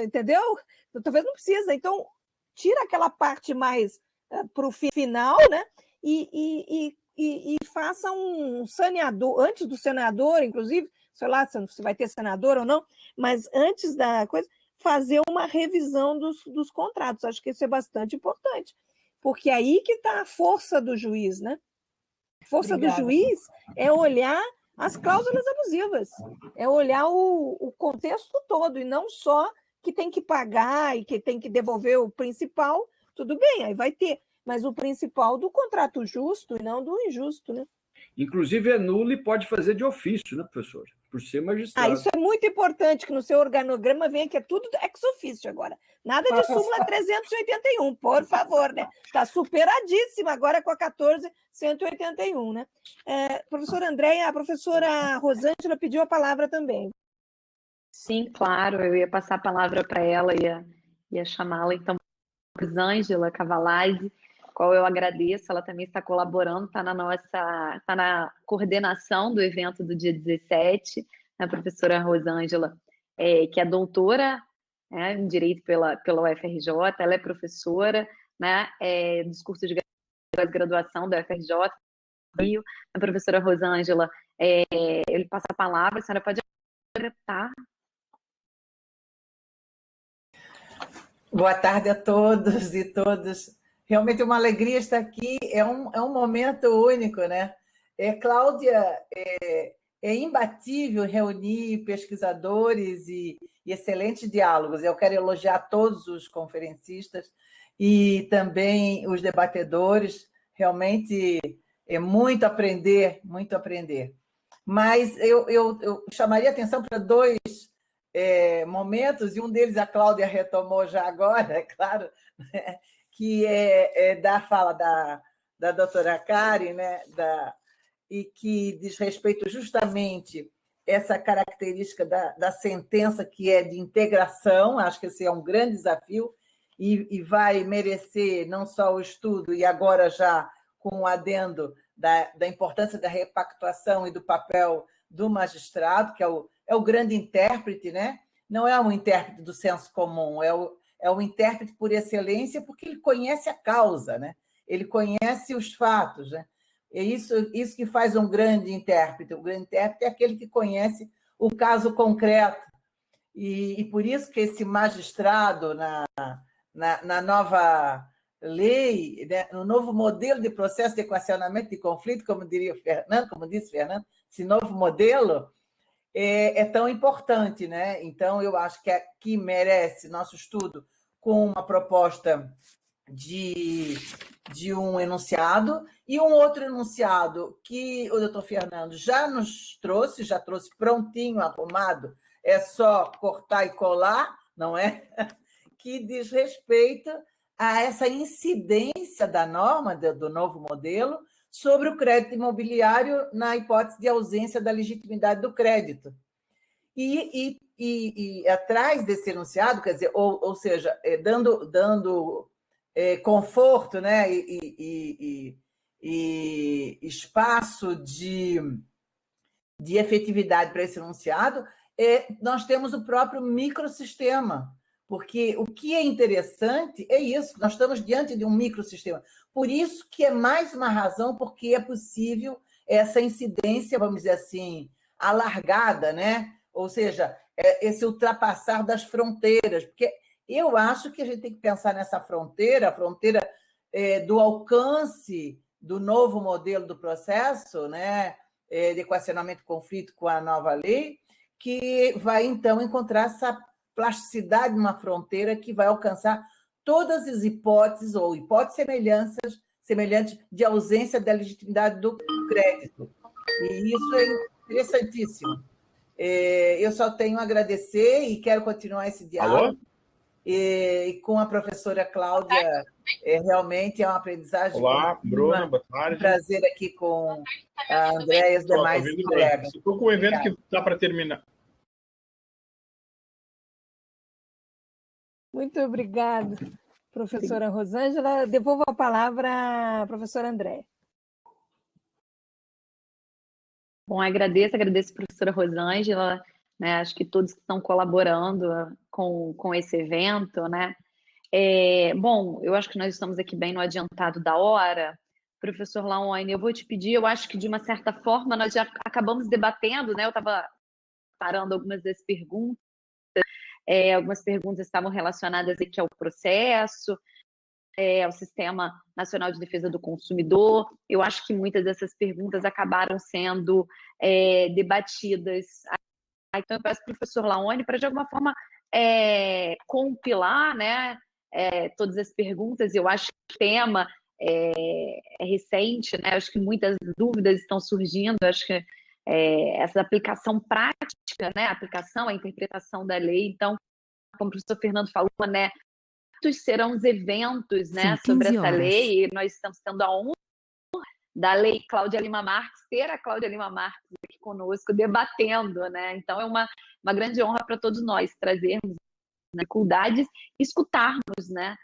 entendeu? Talvez não precisa. Então, tira aquela parte mais para o final, né? E faça um saneador, antes do senador, inclusive, sei lá se vai ter senador ou não, mas antes da coisa, fazer uma revisão dos contratos. Acho que isso é bastante importante, porque aí que está a força do juiz, né? A força do juiz é olhar as cláusulas abusivas, é olhar o contexto todo, e não só que tem que pagar e que tem que devolver o principal, tudo bem, aí vai ter, mas o principal do contrato justo e não do injusto, né? Inclusive é nulo e pode fazer de ofício, né, professor? Por ser magistrado. Isso é muito importante, que no seu organograma venha que é tudo ex ofício agora. Nada de súmula 381, por favor, né? Está superadíssima agora com a 14.181, né? Professora Andréia, a professora Rosângela pediu a palavra também. Sim, claro, eu ia passar a palavra para ela, ia chamá-la, então, Rosângela Cavalazzi, qual eu agradeço, ela também está colaborando, está na coordenação do evento do dia 17, a professora Rosângela, que é doutora em Direito pela UFRJ, ela é professora, né, dos cursos de graduação da UFRJ, Rio. A professora Rosângela, ele passa a palavra, a senhora pode apresentar. Boa tarde a todos e todas. Realmente é uma alegria estar aqui, é um momento único, né? Cláudia, é imbatível reunir pesquisadores e excelentes diálogos. Eu quero elogiar todos os conferencistas e também os debatedores. Realmente é muito aprender, muito aprender. Mas eu chamaria atenção para 2 momentos, e um deles a Cláudia retomou já agora, é claro, né? Que é da fala da doutora Karen, né? E que diz respeito justamente essa característica da sentença, que é de integração. Acho que esse é um grande desafio, e vai merecer não só o estudo, e agora já com o adendo da importância da repactuação e do papel do magistrado, que é o grande intérprete, né? Não é um intérprete do senso comum, é o intérprete por excelência, porque ele conhece a causa, né? Ele conhece os fatos, né? É isso que faz um grande intérprete. O grande intérprete é aquele que conhece o caso concreto. E por isso que esse magistrado, na nova lei, né, no novo modelo de processo de equacionamento de conflito, como diria Fernando, como disse Fernando, esse novo modelo é tão importante, né? Então, eu acho que aqui merece nosso estudo com uma proposta de um enunciado e um outro enunciado que o doutor Fernando já trouxe prontinho, arrumado, é só cortar e colar, não é? Que diz respeito a essa incidência da norma do novo modelo sobre o crédito imobiliário na hipótese de ausência da legitimidade do crédito. E atrás desse enunciado, quer dizer, ou seja, dando conforto, né, e espaço de efetividade para esse enunciado, nós temos o próprio microsistema, porque o que é interessante é isso, nós estamos diante de um microsistema. Por isso que é mais uma razão porque é possível essa incidência, vamos dizer assim, alargada, né? Ou seja, esse ultrapassar das fronteiras, porque eu acho que a gente tem que pensar nessa fronteira, a fronteira do alcance do novo modelo do processo, né, de equacionamento de conflito com a nova lei, que vai, então, encontrar essa plasticidade de uma fronteira que vai alcançar todas as hipóteses ou hipóteses semelhantes de ausência da legitimidade do crédito. E isso é interessantíssimo. Eu só tenho a agradecer e quero continuar esse diálogo. Alô? E com a professora Cláudia, realmente é uma aprendizagem. Olá, Bruna, boa tarde. Um prazer aqui com a André e os demais colegas. Estou com um evento que está para terminar. Muito obrigada, professora Rosângela. Devolvo a palavra à professora André. Bom, agradeço a professora Rosângela, né? Acho que todos que estão colaborando com esse evento, né? Bom, eu acho que nós estamos aqui bem no adiantado da hora. Professor Laone, eu vou te pedir, eu acho que de uma certa forma nós já acabamos debatendo, né? Eu estava parando algumas das perguntas, algumas perguntas estavam relacionadas aqui ao processo, ao Sistema Nacional de Defesa do Consumidor. Eu acho que muitas dessas perguntas acabaram sendo debatidas. Então, eu peço para o professor Laone para, de alguma forma, compilar, né, todas as perguntas. Eu acho que o tema é recente, né? Eu acho que muitas dúvidas estão surgindo. Eu acho que essa aplicação prática, né, a aplicação, a interpretação da lei. Então, como o professor Fernando falou, né, quantos serão os eventos, né, sobre essa lei? E nós estamos tendo a honra da lei Cláudia Lima Marques, ter a Cláudia Lima Marques aqui conosco debatendo, né? Então é uma grande honra para todos nós trazermos dificuldades e escutarmos, né,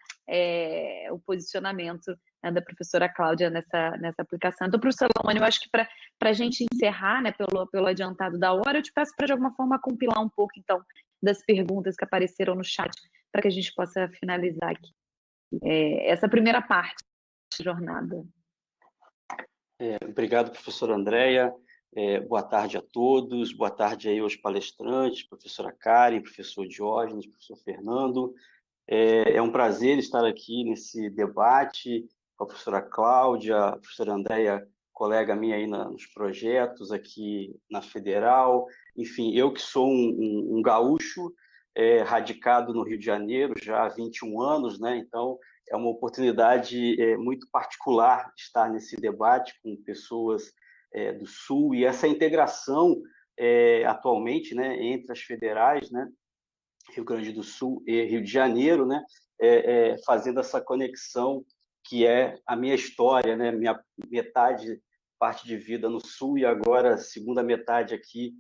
o posicionamento, né, da professora Cláudia nessa aplicação. Então, professor Laone, eu acho que para a gente encerrar, né, pelo adiantado da hora, eu te peço para, de alguma forma, compilar um pouco, então, das perguntas que apareceram no chat, para que a gente possa finalizar aqui essa primeira parte da jornada. Obrigado, professora Andréia. Boa tarde a todos, boa tarde aí aos palestrantes, professora Karen, professor Diógenes, professor Fernando. É um prazer estar aqui nesse debate com a professora Cláudia, a professora Andréia, colega minha aí nos projetos aqui na Federal. Enfim, eu que sou um gaúcho, radicado no Rio de Janeiro já há 21 anos, né? Então, é uma oportunidade muito particular estar nesse debate com pessoas do Sul, e essa integração atualmente, né, entre as federais, né, Rio Grande do Sul e Rio de Janeiro, né, fazendo essa conexão que é a minha história, né, minha parte de vida no Sul e agora a segunda metade aqui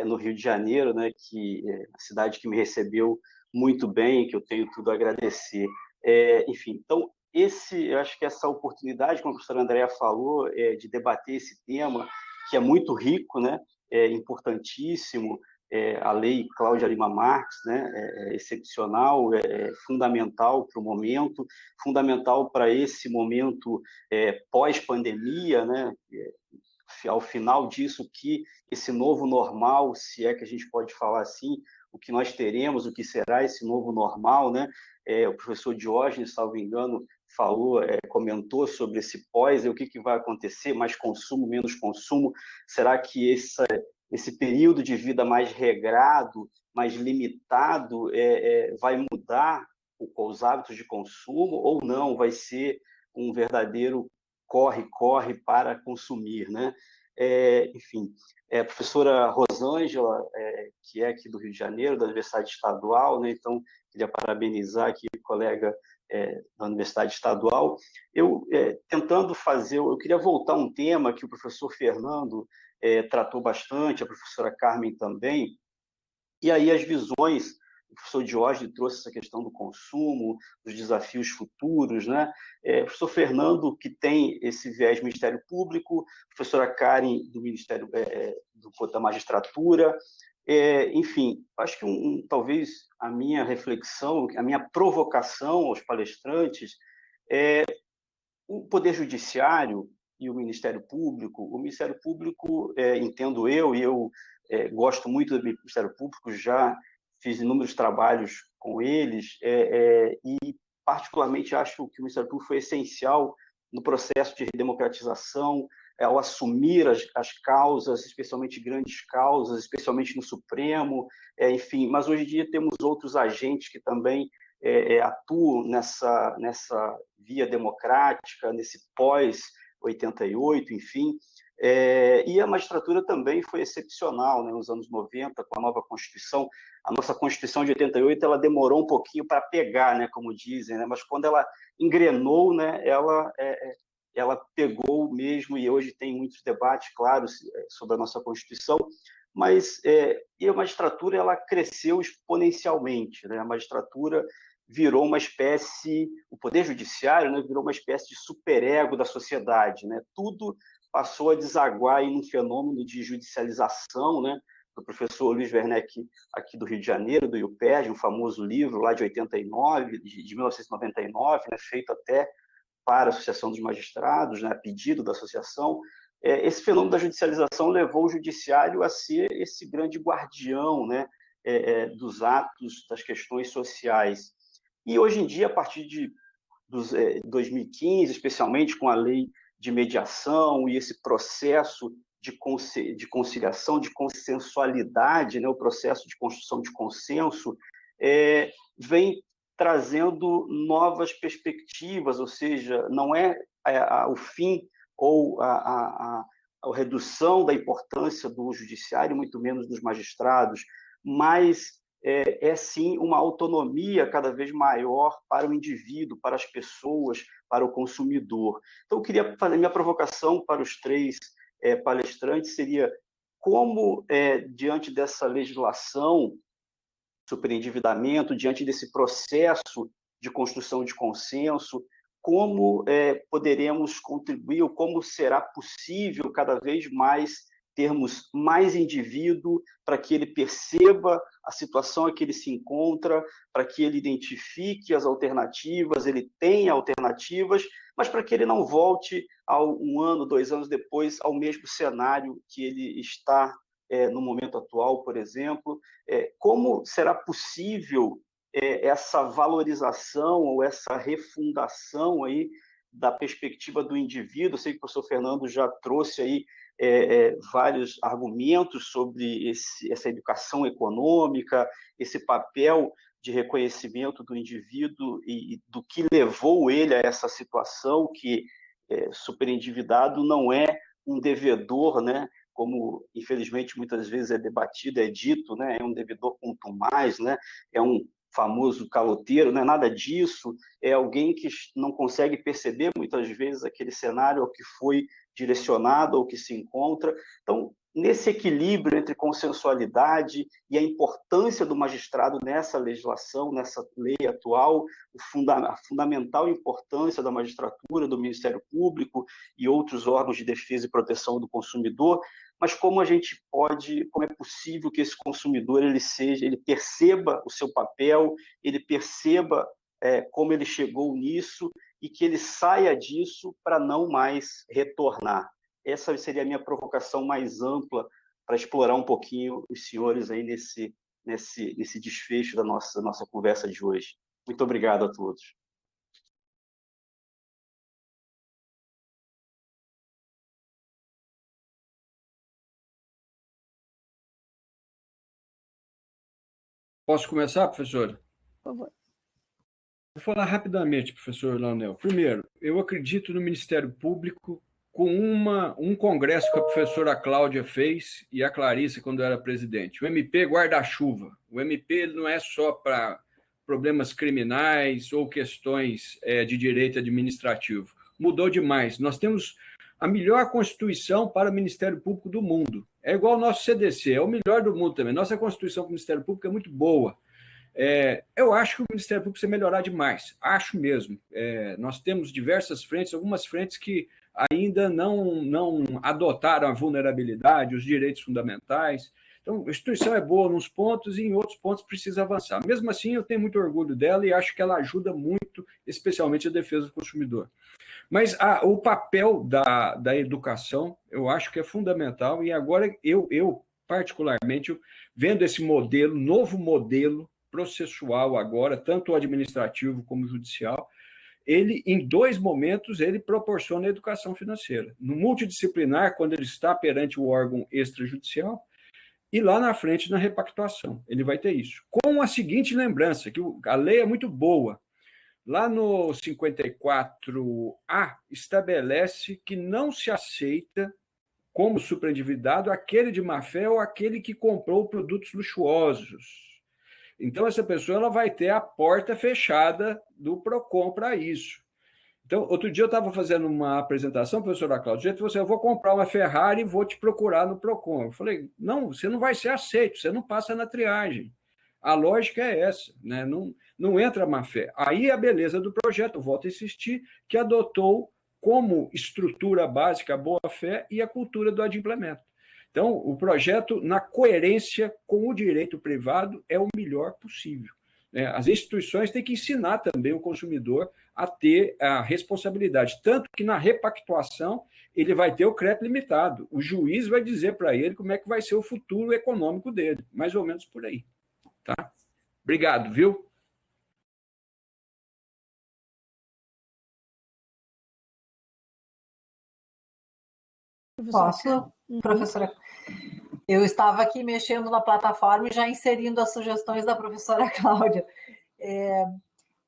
no Rio de Janeiro, né, que a cidade que me recebeu muito bem, que eu tenho tudo a agradecer. Enfim, então, eu acho que essa oportunidade, como a professora Andréa falou, de debater esse tema, que é muito rico, né, é importantíssimo, a lei Cláudia Lima Marques, né, é excepcional, é fundamental para o momento, fundamental para esse momento pós-pandemia, né, ao final disso, que esse novo normal, se é que a gente pode falar assim, o que nós teremos, o que será esse novo normal, né? O professor Diógenes, salvo engano, falou, comentou sobre esse pós, o que vai acontecer, mais consumo, menos consumo, será que esse período de vida mais regrado, mais limitado, vai mudar os hábitos de consumo ou não? Vai ser um verdadeiro corre para consumir, né? Enfim, a professora Rosângela, que é aqui do Rio de Janeiro, da Universidade Estadual, né? Então, queria parabenizar aqui o colega da Universidade Estadual. Eu queria voltar a um tema que o professor Fernando tratou bastante, a professora Carmen também, e aí as visões, o professor Diógenes trouxe essa questão do consumo, dos desafios futuros, né? O professor Fernando, que tem esse viés Ministério Público, a professora Karen, do Ministério da Magistratura, enfim, acho que talvez a minha reflexão, a minha provocação aos palestrantes o Poder Judiciário e o Ministério Público. O Ministério Público, entendo eu, e eu gosto muito do Ministério Público, já fiz inúmeros trabalhos com eles, e particularmente acho que o Ministério Público foi essencial no processo de redemocratização, ao assumir as causas, especialmente grandes causas, especialmente no Supremo, enfim, mas hoje em dia temos outros agentes que também atuam nessa via democrática, nesse pós-88, enfim, e a magistratura também foi excepcional, né, nos anos 90, com a nova Constituição. A nossa Constituição de 88, ela demorou um pouquinho para pegar, né, como dizem, né, mas quando ela engrenou, né, ela pegou mesmo, e hoje tem muitos debates, claro, sobre a nossa Constituição, mas e a magistratura ela cresceu exponencialmente, né? A magistratura virou uma espécie, o Poder Judiciário, né, virou uma espécie de superego da sociedade, né? Tudo passou a desaguar em um fenômeno de judicialização, né? Do professor Luiz Werneck, aqui do Rio de Janeiro, do IUPERJ, um famoso livro lá de 89, de 1999, né, feito até para a Associação dos Magistrados, né, a pedido da associação. Esse fenômeno da judicialização levou o judiciário a ser esse grande guardião, né, dos atos, das questões sociais. E hoje em dia, a partir de 2015, especialmente com a lei de mediação e esse processo de conciliação, de consensualidade, né, o processo de construção de consenso, vem trazendo novas perspectivas, ou seja, não é o fim ou a redução da importância do judiciário, muito menos dos magistrados, mas sim uma autonomia cada vez maior para o indivíduo, para as pessoas, para o consumidor. Então, eu queria fazer minha provocação para os três palestrantes, seria como, diante dessa legislação, superendividamento, diante desse processo de construção de consenso, como poderemos contribuir, ou como será possível cada vez mais termos mais indivíduo para que ele perceba a situação em que ele se encontra, para que ele identifique as alternativas, ele tenha alternativas, mas para que ele não volte um ano, 2 anos depois ao mesmo cenário que ele está no momento atual, por exemplo. Como será possível essa valorização ou essa refundação aí da perspectiva do indivíduo? Eu sei que o professor Fernando já trouxe aí vários argumentos sobre essa educação econômica, esse papel de reconhecimento do indivíduo e do que levou ele a essa situação, que superendividado não é um devedor, né? Como infelizmente muitas vezes é debatido, é dito, né? É um devedor contumaz, né? É um famoso caloteiro, não é nada disso, é alguém que não consegue perceber muitas vezes aquele cenário ao que foi direcionado, ao que se encontra. Então, nesse equilíbrio entre consensualidade e a importância do magistrado nessa legislação, nessa lei atual, a fundamental importância da magistratura, do Ministério Público e outros órgãos de defesa e proteção do consumidor, mas como é possível que esse consumidor ele perceba o seu papel, ele perceba como ele chegou nisso e que ele saia disso para não mais retornar. Essa seria a minha provocação mais ampla para explorar um pouquinho os senhores aí nesse desfecho da nossa conversa de hoje. Muito obrigado a todos. Posso começar, professor? Por favor. Vou falar rapidamente, professor Leonel. Primeiro, eu acredito no Ministério Público com um congresso que a professora Cláudia fez e a Clarice, quando era presidente. O MP guarda-chuva. O MP ele não é só para problemas criminais ou questões de direito administrativo. Mudou demais. Nós temos a melhor Constituição para o Ministério Público do mundo. É igual ao nosso CDC, é o melhor do mundo também. Nossa Constituição para o Ministério Público é muito boa. Eu acho que o Ministério Público precisa melhorar demais. Acho mesmo. Nós temos diversas frentes, algumas frentes que ainda não adotaram a vulnerabilidade, os direitos fundamentais. Então, a instituição é boa nos pontos e em outros pontos precisa avançar. Mesmo assim, eu tenho muito orgulho dela e acho que ela ajuda muito, especialmente a defesa do consumidor. Mas o papel da educação, eu acho que é fundamental, e agora eu particularmente, vendo esse modelo, novo modelo processual agora, tanto o administrativo como o judicial, ele, em 2 momentos, ele proporciona a educação financeira. No multidisciplinar, quando ele está perante o órgão extrajudicial, e lá na frente, na repactuação. Ele vai ter isso. Com a seguinte lembrança, que a lei é muito boa. Lá no 54A, estabelece que não se aceita como superendividado aquele de má-fé ou aquele que comprou produtos luxuosos. Então, essa pessoa ela vai ter a porta fechada do PROCON para isso. Então, outro dia eu estava fazendo uma apresentação, professora Cláudia, eu vou comprar uma Ferrari e vou te procurar no PROCON. Eu falei, não, você não vai ser aceito, você não passa na triagem. A lógica é essa, né? Não entra má-fé. Aí a beleza do projeto, volto a insistir, que adotou como estrutura básica a boa-fé e a cultura do adimplemento. Então, o projeto, na coerência com o direito privado, é o melhor possível. As instituições têm que ensinar também o consumidor a ter a responsabilidade, tanto que na repactuação ele vai ter o crédito limitado. O juiz vai dizer para ele como é que vai ser o futuro econômico dele, mais ou menos por aí. Tá? Obrigado, viu? Posso, professora? Eu estava aqui mexendo na plataforma e já inserindo as sugestões da professora Cláudia.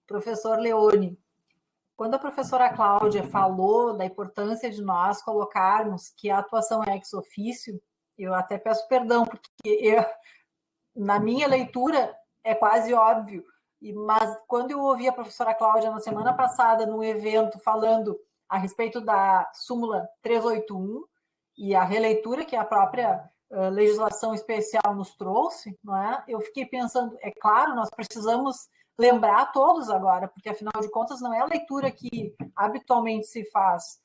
Professor Leone, quando a professora Cláudia falou da importância de nós colocarmos que a atuação é ex officio, eu até peço perdão, porque na minha leitura é quase óbvio, mas quando eu ouvi a professora Cláudia na semana passada, num evento, falando a respeito da súmula 381 e a releitura que a própria legislação especial nos trouxe, não é? Eu fiquei pensando, é claro, nós precisamos lembrar todos agora, porque afinal de contas não é a leitura que habitualmente se faz.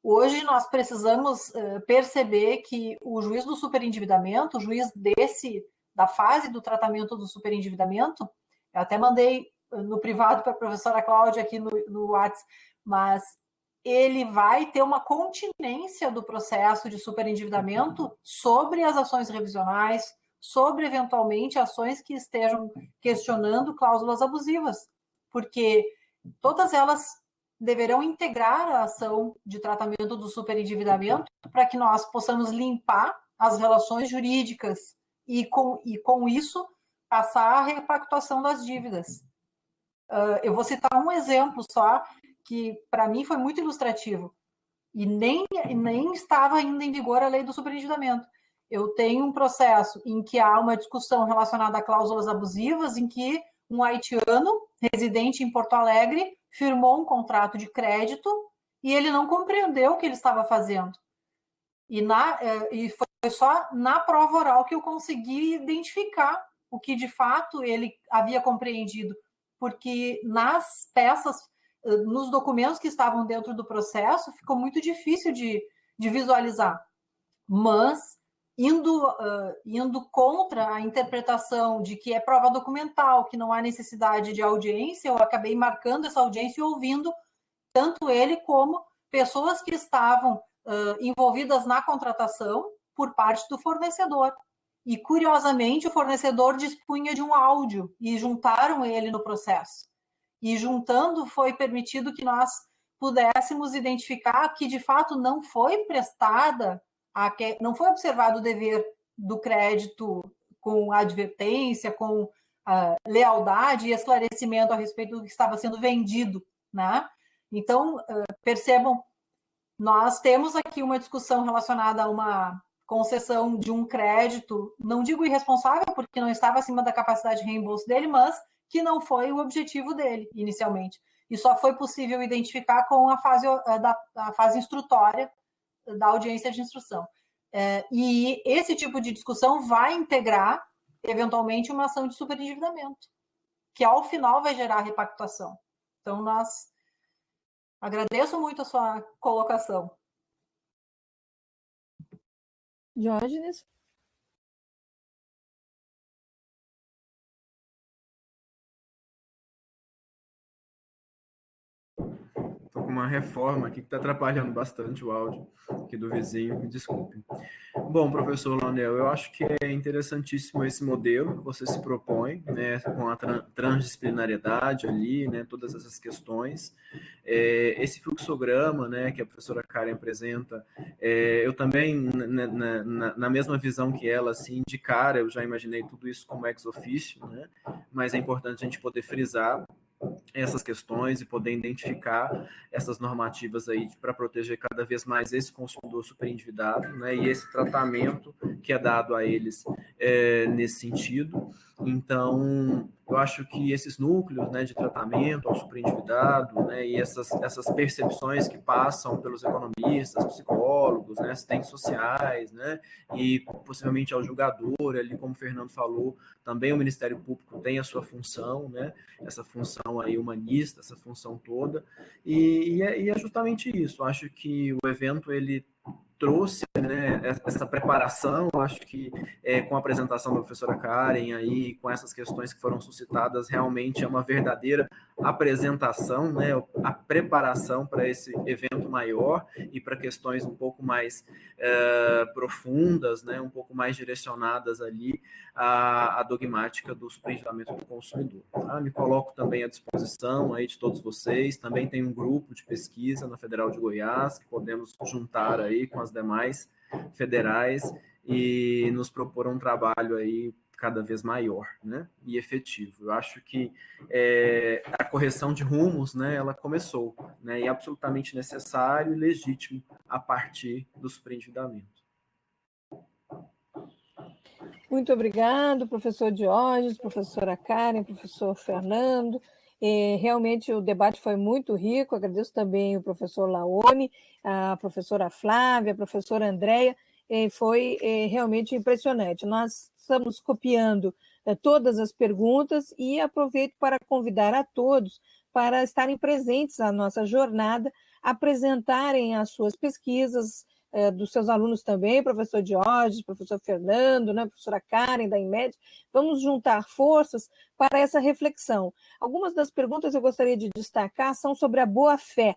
Hoje nós precisamos perceber que o juiz do superendividamento, o juiz da fase do tratamento do superendividamento, eu até mandei no privado para a professora Cláudia aqui no WhatsApp, mas ele vai ter uma continência do processo de superendividamento sobre as ações revisionais, sobre, eventualmente, ações que estejam questionando cláusulas abusivas, porque todas elas deverão integrar a ação de tratamento do superendividamento para que nós possamos limpar as relações jurídicas e com isso, passar a repactuação das dívidas. Eu vou citar um exemplo só, que para mim foi muito ilustrativo, e nem estava ainda em vigor a lei do superendividamento. Eu tenho um processo em que há uma discussão relacionada a cláusulas abusivas, em que um haitiano, residente em Porto Alegre, firmou um contrato de crédito e ele não compreendeu o que ele estava fazendo. E foi só na prova oral que eu consegui identificar o que de fato ele havia compreendido, porque nas peças, nos documentos que estavam dentro do processo, ficou muito difícil de visualizar. Mas, indo contra a interpretação de que é prova documental, que não há necessidade de audiência, eu acabei marcando essa audiência e ouvindo tanto ele como pessoas que estavam envolvidas na contratação por parte do fornecedor. E, curiosamente, o fornecedor dispunha de um áudio e juntaram ele no processo. E, juntando, foi permitido que nós pudéssemos identificar que, de fato, não foi prestada, não foi observado o dever do crédito com advertência, com lealdade e esclarecimento a respeito do que estava sendo vendido, né? Então, percebam, nós temos aqui uma discussão relacionada a uma concessão de um crédito, não digo irresponsável, porque não estava acima da capacidade de reembolso dele, mas que não foi o objetivo dele, inicialmente. E só foi possível identificar com a fase instrutória da audiência de instrução. E esse tipo de discussão vai integrar, eventualmente, uma ação de superendividamento, que ao final vai gerar repactuação. Então, nós agradeço muito a sua colocação. Diógenes? Estou com uma reforma aqui que está atrapalhando bastante o áudio aqui do vizinho, me desculpe. Bom, professor Leonel, eu acho que é interessantíssimo esse modelo que você se propõe, né, com a transdisciplinariedade ali, né, todas essas questões. Esse fluxograma, né, que a professora Karen apresenta, eu também, na mesma visão que ela, assim, de cara, eu já imaginei tudo isso como ex officio, né, mas é importante a gente poder frisar essas questões e poder identificar essas normativas aí para proteger cada vez mais esse consumidor superendividado, né, e esse tratamento que é dado a eles nesse sentido. Então, eu acho que esses núcleos, né, de tratamento ao superendividado, né, e essas percepções que passam pelos economistas, psicólogos, né, assistentes sociais, né, e possivelmente ao julgador, ali como o Fernando falou, também o Ministério Público tem a sua função, né, essa função aí humanista, essa função toda, e é justamente isso. Acho que o evento, ele trouxe, né, essa preparação, acho que com a apresentação da professora Karen, aí, com essas questões que foram suscitadas, realmente é uma verdadeira apresentação, né, a preparação para esse evento maior e para questões um pouco mais profundas, né, um pouco mais direcionadas ali à dogmática do superendividamento do consumidor. Tá? Me coloco também à disposição aí de todos vocês, também tem um grupo de pesquisa na Federal de Goiás, que podemos juntar aí com as demais federais e nos propor um trabalho aí cada vez maior, né, e efetivo. Eu acho que a correção de rumos, né, ela começou, né, e é absolutamente necessário e legítimo a partir do superendividamento. Muito obrigado, professor Diógenes, professora Karen, professor Fernando. Realmente o debate foi muito rico, agradeço também o professor Laone, a professora Flávia, a professora Andréia, foi realmente impressionante. Nós estamos copiando todas as perguntas e aproveito para convidar a todos para estarem presentes na nossa jornada, apresentarem as suas pesquisas, dos seus alunos também, professor Diógenes, professor Fernando, né, professora Karen, da IMED. Vamos juntar forças para essa reflexão. Algumas das perguntas eu gostaria de destacar são sobre a boa-fé.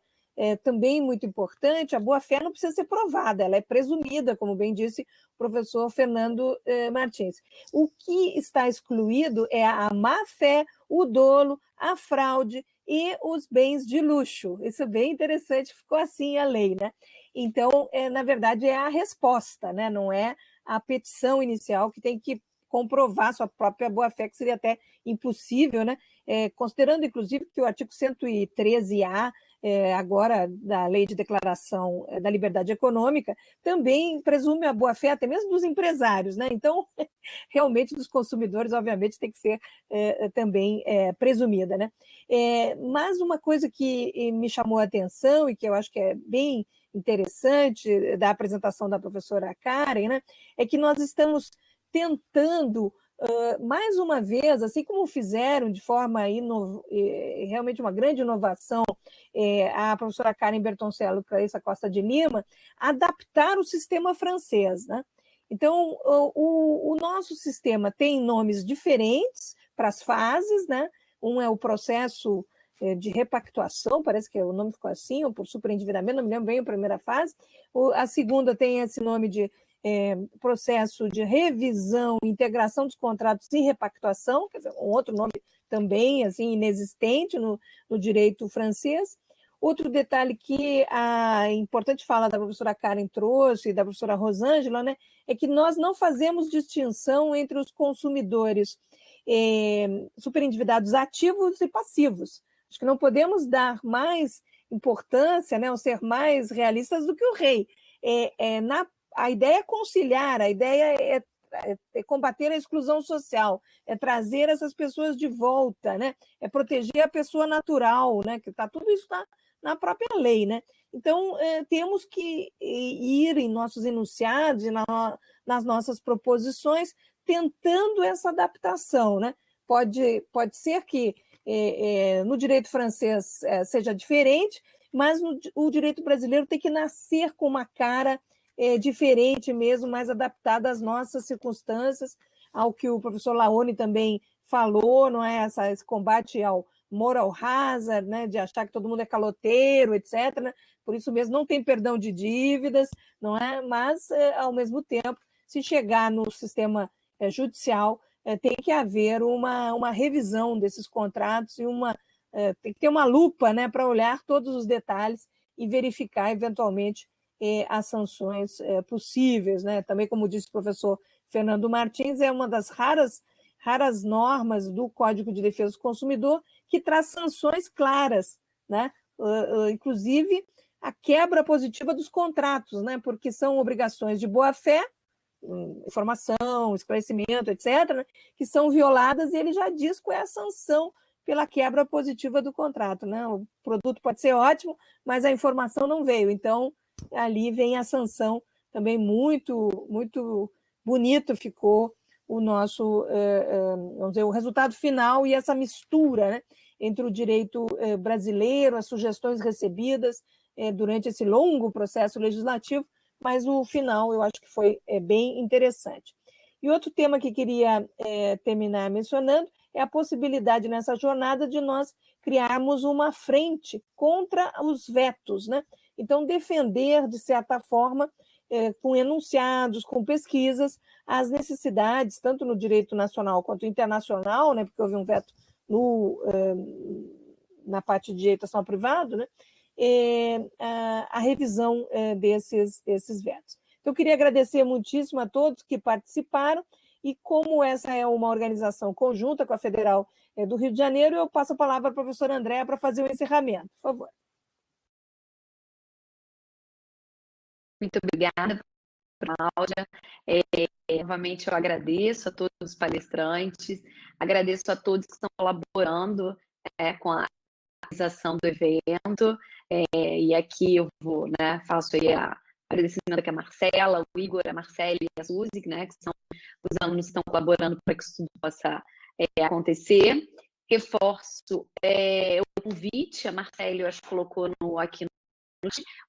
Também muito importante, a boa-fé não precisa ser provada, ela é presumida, como bem disse o professor Fernando Martins. O que está excluído é a má-fé, o dolo, a fraude e os bens de luxo. Isso é bem interessante, ficou assim a lei, né? Então, na verdade, é a resposta, né? Não é a petição inicial que tem que comprovar sua própria boa-fé, que seria até impossível, né? Considerando, inclusive, que o artigo 113-A, agora da Lei de Declaração da Liberdade Econômica, também presume a boa-fé até mesmo dos empresários, né? Então, realmente, dos consumidores, obviamente, tem que ser também presumida, né? Mas uma coisa que me chamou a atenção e que eu acho que é bem interessante da apresentação da professora Karen, né, é que nós estamos tentando, mais uma vez, assim como fizeram de forma realmente uma grande inovação a professora Karen Bertoncello e Clarissa Costa de Lima, adaptar o sistema francês, né? Então, o nosso sistema tem nomes diferentes para as fases, né? Um é o processo de repactuação, parece que o nome ficou assim, ou por superendividamento, não me lembro bem a primeira fase. A segunda tem esse nome de processo de revisão e integração dos contratos e repactuação, quer dizer, um outro nome também assim, inexistente no direito francês. Outro detalhe que a importante fala da professora Karen trouxe e da professora Rosângela, né, é que nós não fazemos distinção entre os consumidores superendividados ativos e passivos. Acho que não podemos dar mais importância, né, ou ser mais realistas do que o rei. A ideia é conciliar, a ideia é combater a exclusão social, é trazer essas pessoas de volta, né, é proteger a pessoa natural, né, que tudo isso está na própria lei, né? Então, temos que ir em nossos enunciados e nas nossas proposições tentando essa adaptação, né? Pode ser que no direito francês seja diferente, mas o direito brasileiro tem que nascer com uma cara diferente mesmo, mais adaptada às nossas circunstâncias, ao que o professor Laone também falou, não é? Esse combate ao moral hazard, né, de achar que todo mundo é caloteiro, etc. Né? Por isso mesmo não tem perdão de dívidas, não é? Mas, ao mesmo tempo, se chegar no sistema judicial, tem que haver uma revisão desses contratos e tem que ter uma lupa, né, para olhar todos os detalhes e verificar, eventualmente, as sanções possíveis. Né? Também, como disse o professor Fernando Martins, é uma das raras normas do Código de Defesa do Consumidor que traz sanções claras, né? Inclusive a quebra positiva dos contratos, né? Porque são obrigações de boa-fé, informação, esclarecimento, etc., né? Que são violadas, e ele já diz qual é a sanção pela quebra positiva do contrato. Né? O produto pode ser ótimo, mas a informação não veio. Então, ali vem a sanção também muito, muito bonito ficou o nosso, vamos dizer, o resultado final e essa mistura, né, entre o direito brasileiro, as sugestões recebidas durante esse longo processo legislativo, mas o final eu acho que foi bem interessante. E outro tema que queria terminar mencionando é a possibilidade nessa jornada de nós criarmos uma frente contra os vetos, né? Então, defender, de certa forma, com enunciados, com pesquisas, as necessidades, tanto no direito nacional quanto internacional, né, porque houve um veto na parte de direito nacional privado, né, a revisão desses vetos. Então, eu queria agradecer muitíssimo a todos que participaram, e como essa é uma organização conjunta com a Federal do Rio de Janeiro, eu passo a palavra à professora Andréa para fazer o encerramento. Por favor. Muito obrigada, Cláudia. Novamente, eu agradeço a todos os palestrantes, agradeço a todos que estão colaborando com a realização do evento, e aqui eu vou, né, faço aí a agradecimento aqui a Marcela, o Igor, a Marcele e a Suzy, né, que são os alunos que estão colaborando para que isso tudo possa acontecer. Reforço o convite, a Marcele, eu acho que colocou aqui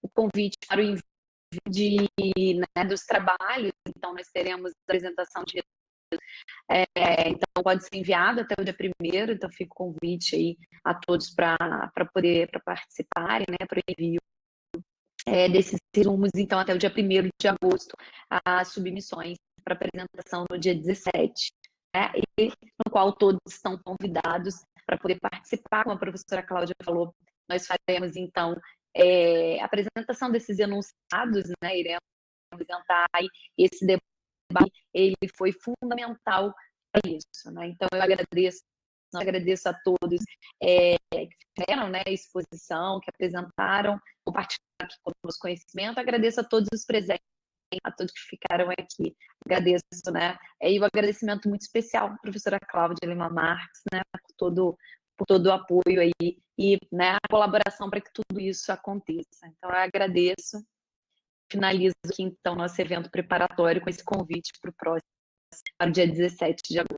o convite para o envio dos trabalhos. Então, nós teremos a apresentação de então pode ser enviado até o dia 1º, então fica o convite aí a todos para participarem, né, para o envio desses resumos, então até o dia 1º de agosto, as submissões para apresentação no dia 17, né, e no qual todos estão convidados para poder participar. Como a professora Cláudia falou, nós faremos então a apresentação desses enunciados, né, iremos apresentar esse debate, ele foi fundamental para isso, né? Então eu agradeço a todos que fizeram, né, a exposição, que apresentaram, compartilharam aqui conosco conhecimento, agradeço a todos os presentes, a todos que ficaram aqui, agradeço, né, e o agradecimento muito especial à professora Cláudia Lima Marques, né, por todo o apoio aí e, né, a colaboração para que tudo isso aconteça. Então eu agradeço finalizo aqui, então, nosso evento preparatório com esse convite para o próximo, para o dia 17 de agosto.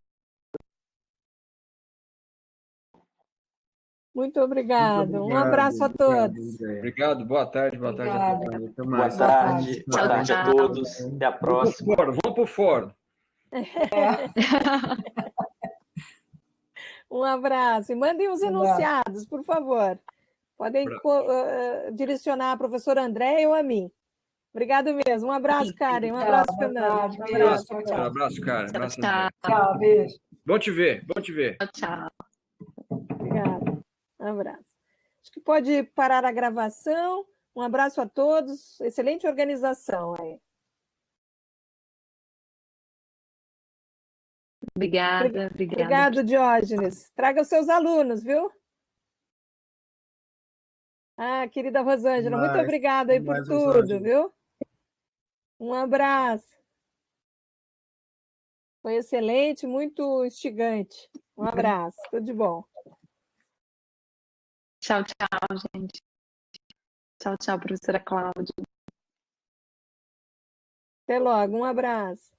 Muito obrigado. Um abraço a todos. Obrigado, boa tarde, boa tarde a todos. Até Boa mais. tarde, boa Tchau, tarde a tchau. todos. Até a próxima. Vamos pro fórum. Um abraço. E mandem os enunciados, por favor. Podem direcionar a professora Andréia ou a mim. Obrigado mesmo. Um abraço, Karen. Um abraço, Fernando. Um abraço. Um abraço, cara. Abraço, Tchau, Tchau, beijo. Bom te ver, bom te ver. tchau. Obrigada. Um abraço. Acho que pode parar a gravação. Um abraço a todos. Excelente organização aí. Obrigada. Obrigado, Diógenes. Traga os seus alunos, viu? Ah, querida Rosângela, muito obrigada aí por tudo, viu? Um abraço. Foi excelente, muito instigante. Um abraço, tudo de bom. Tchau, gente. Tchau, professora Cláudia. Até logo, um abraço.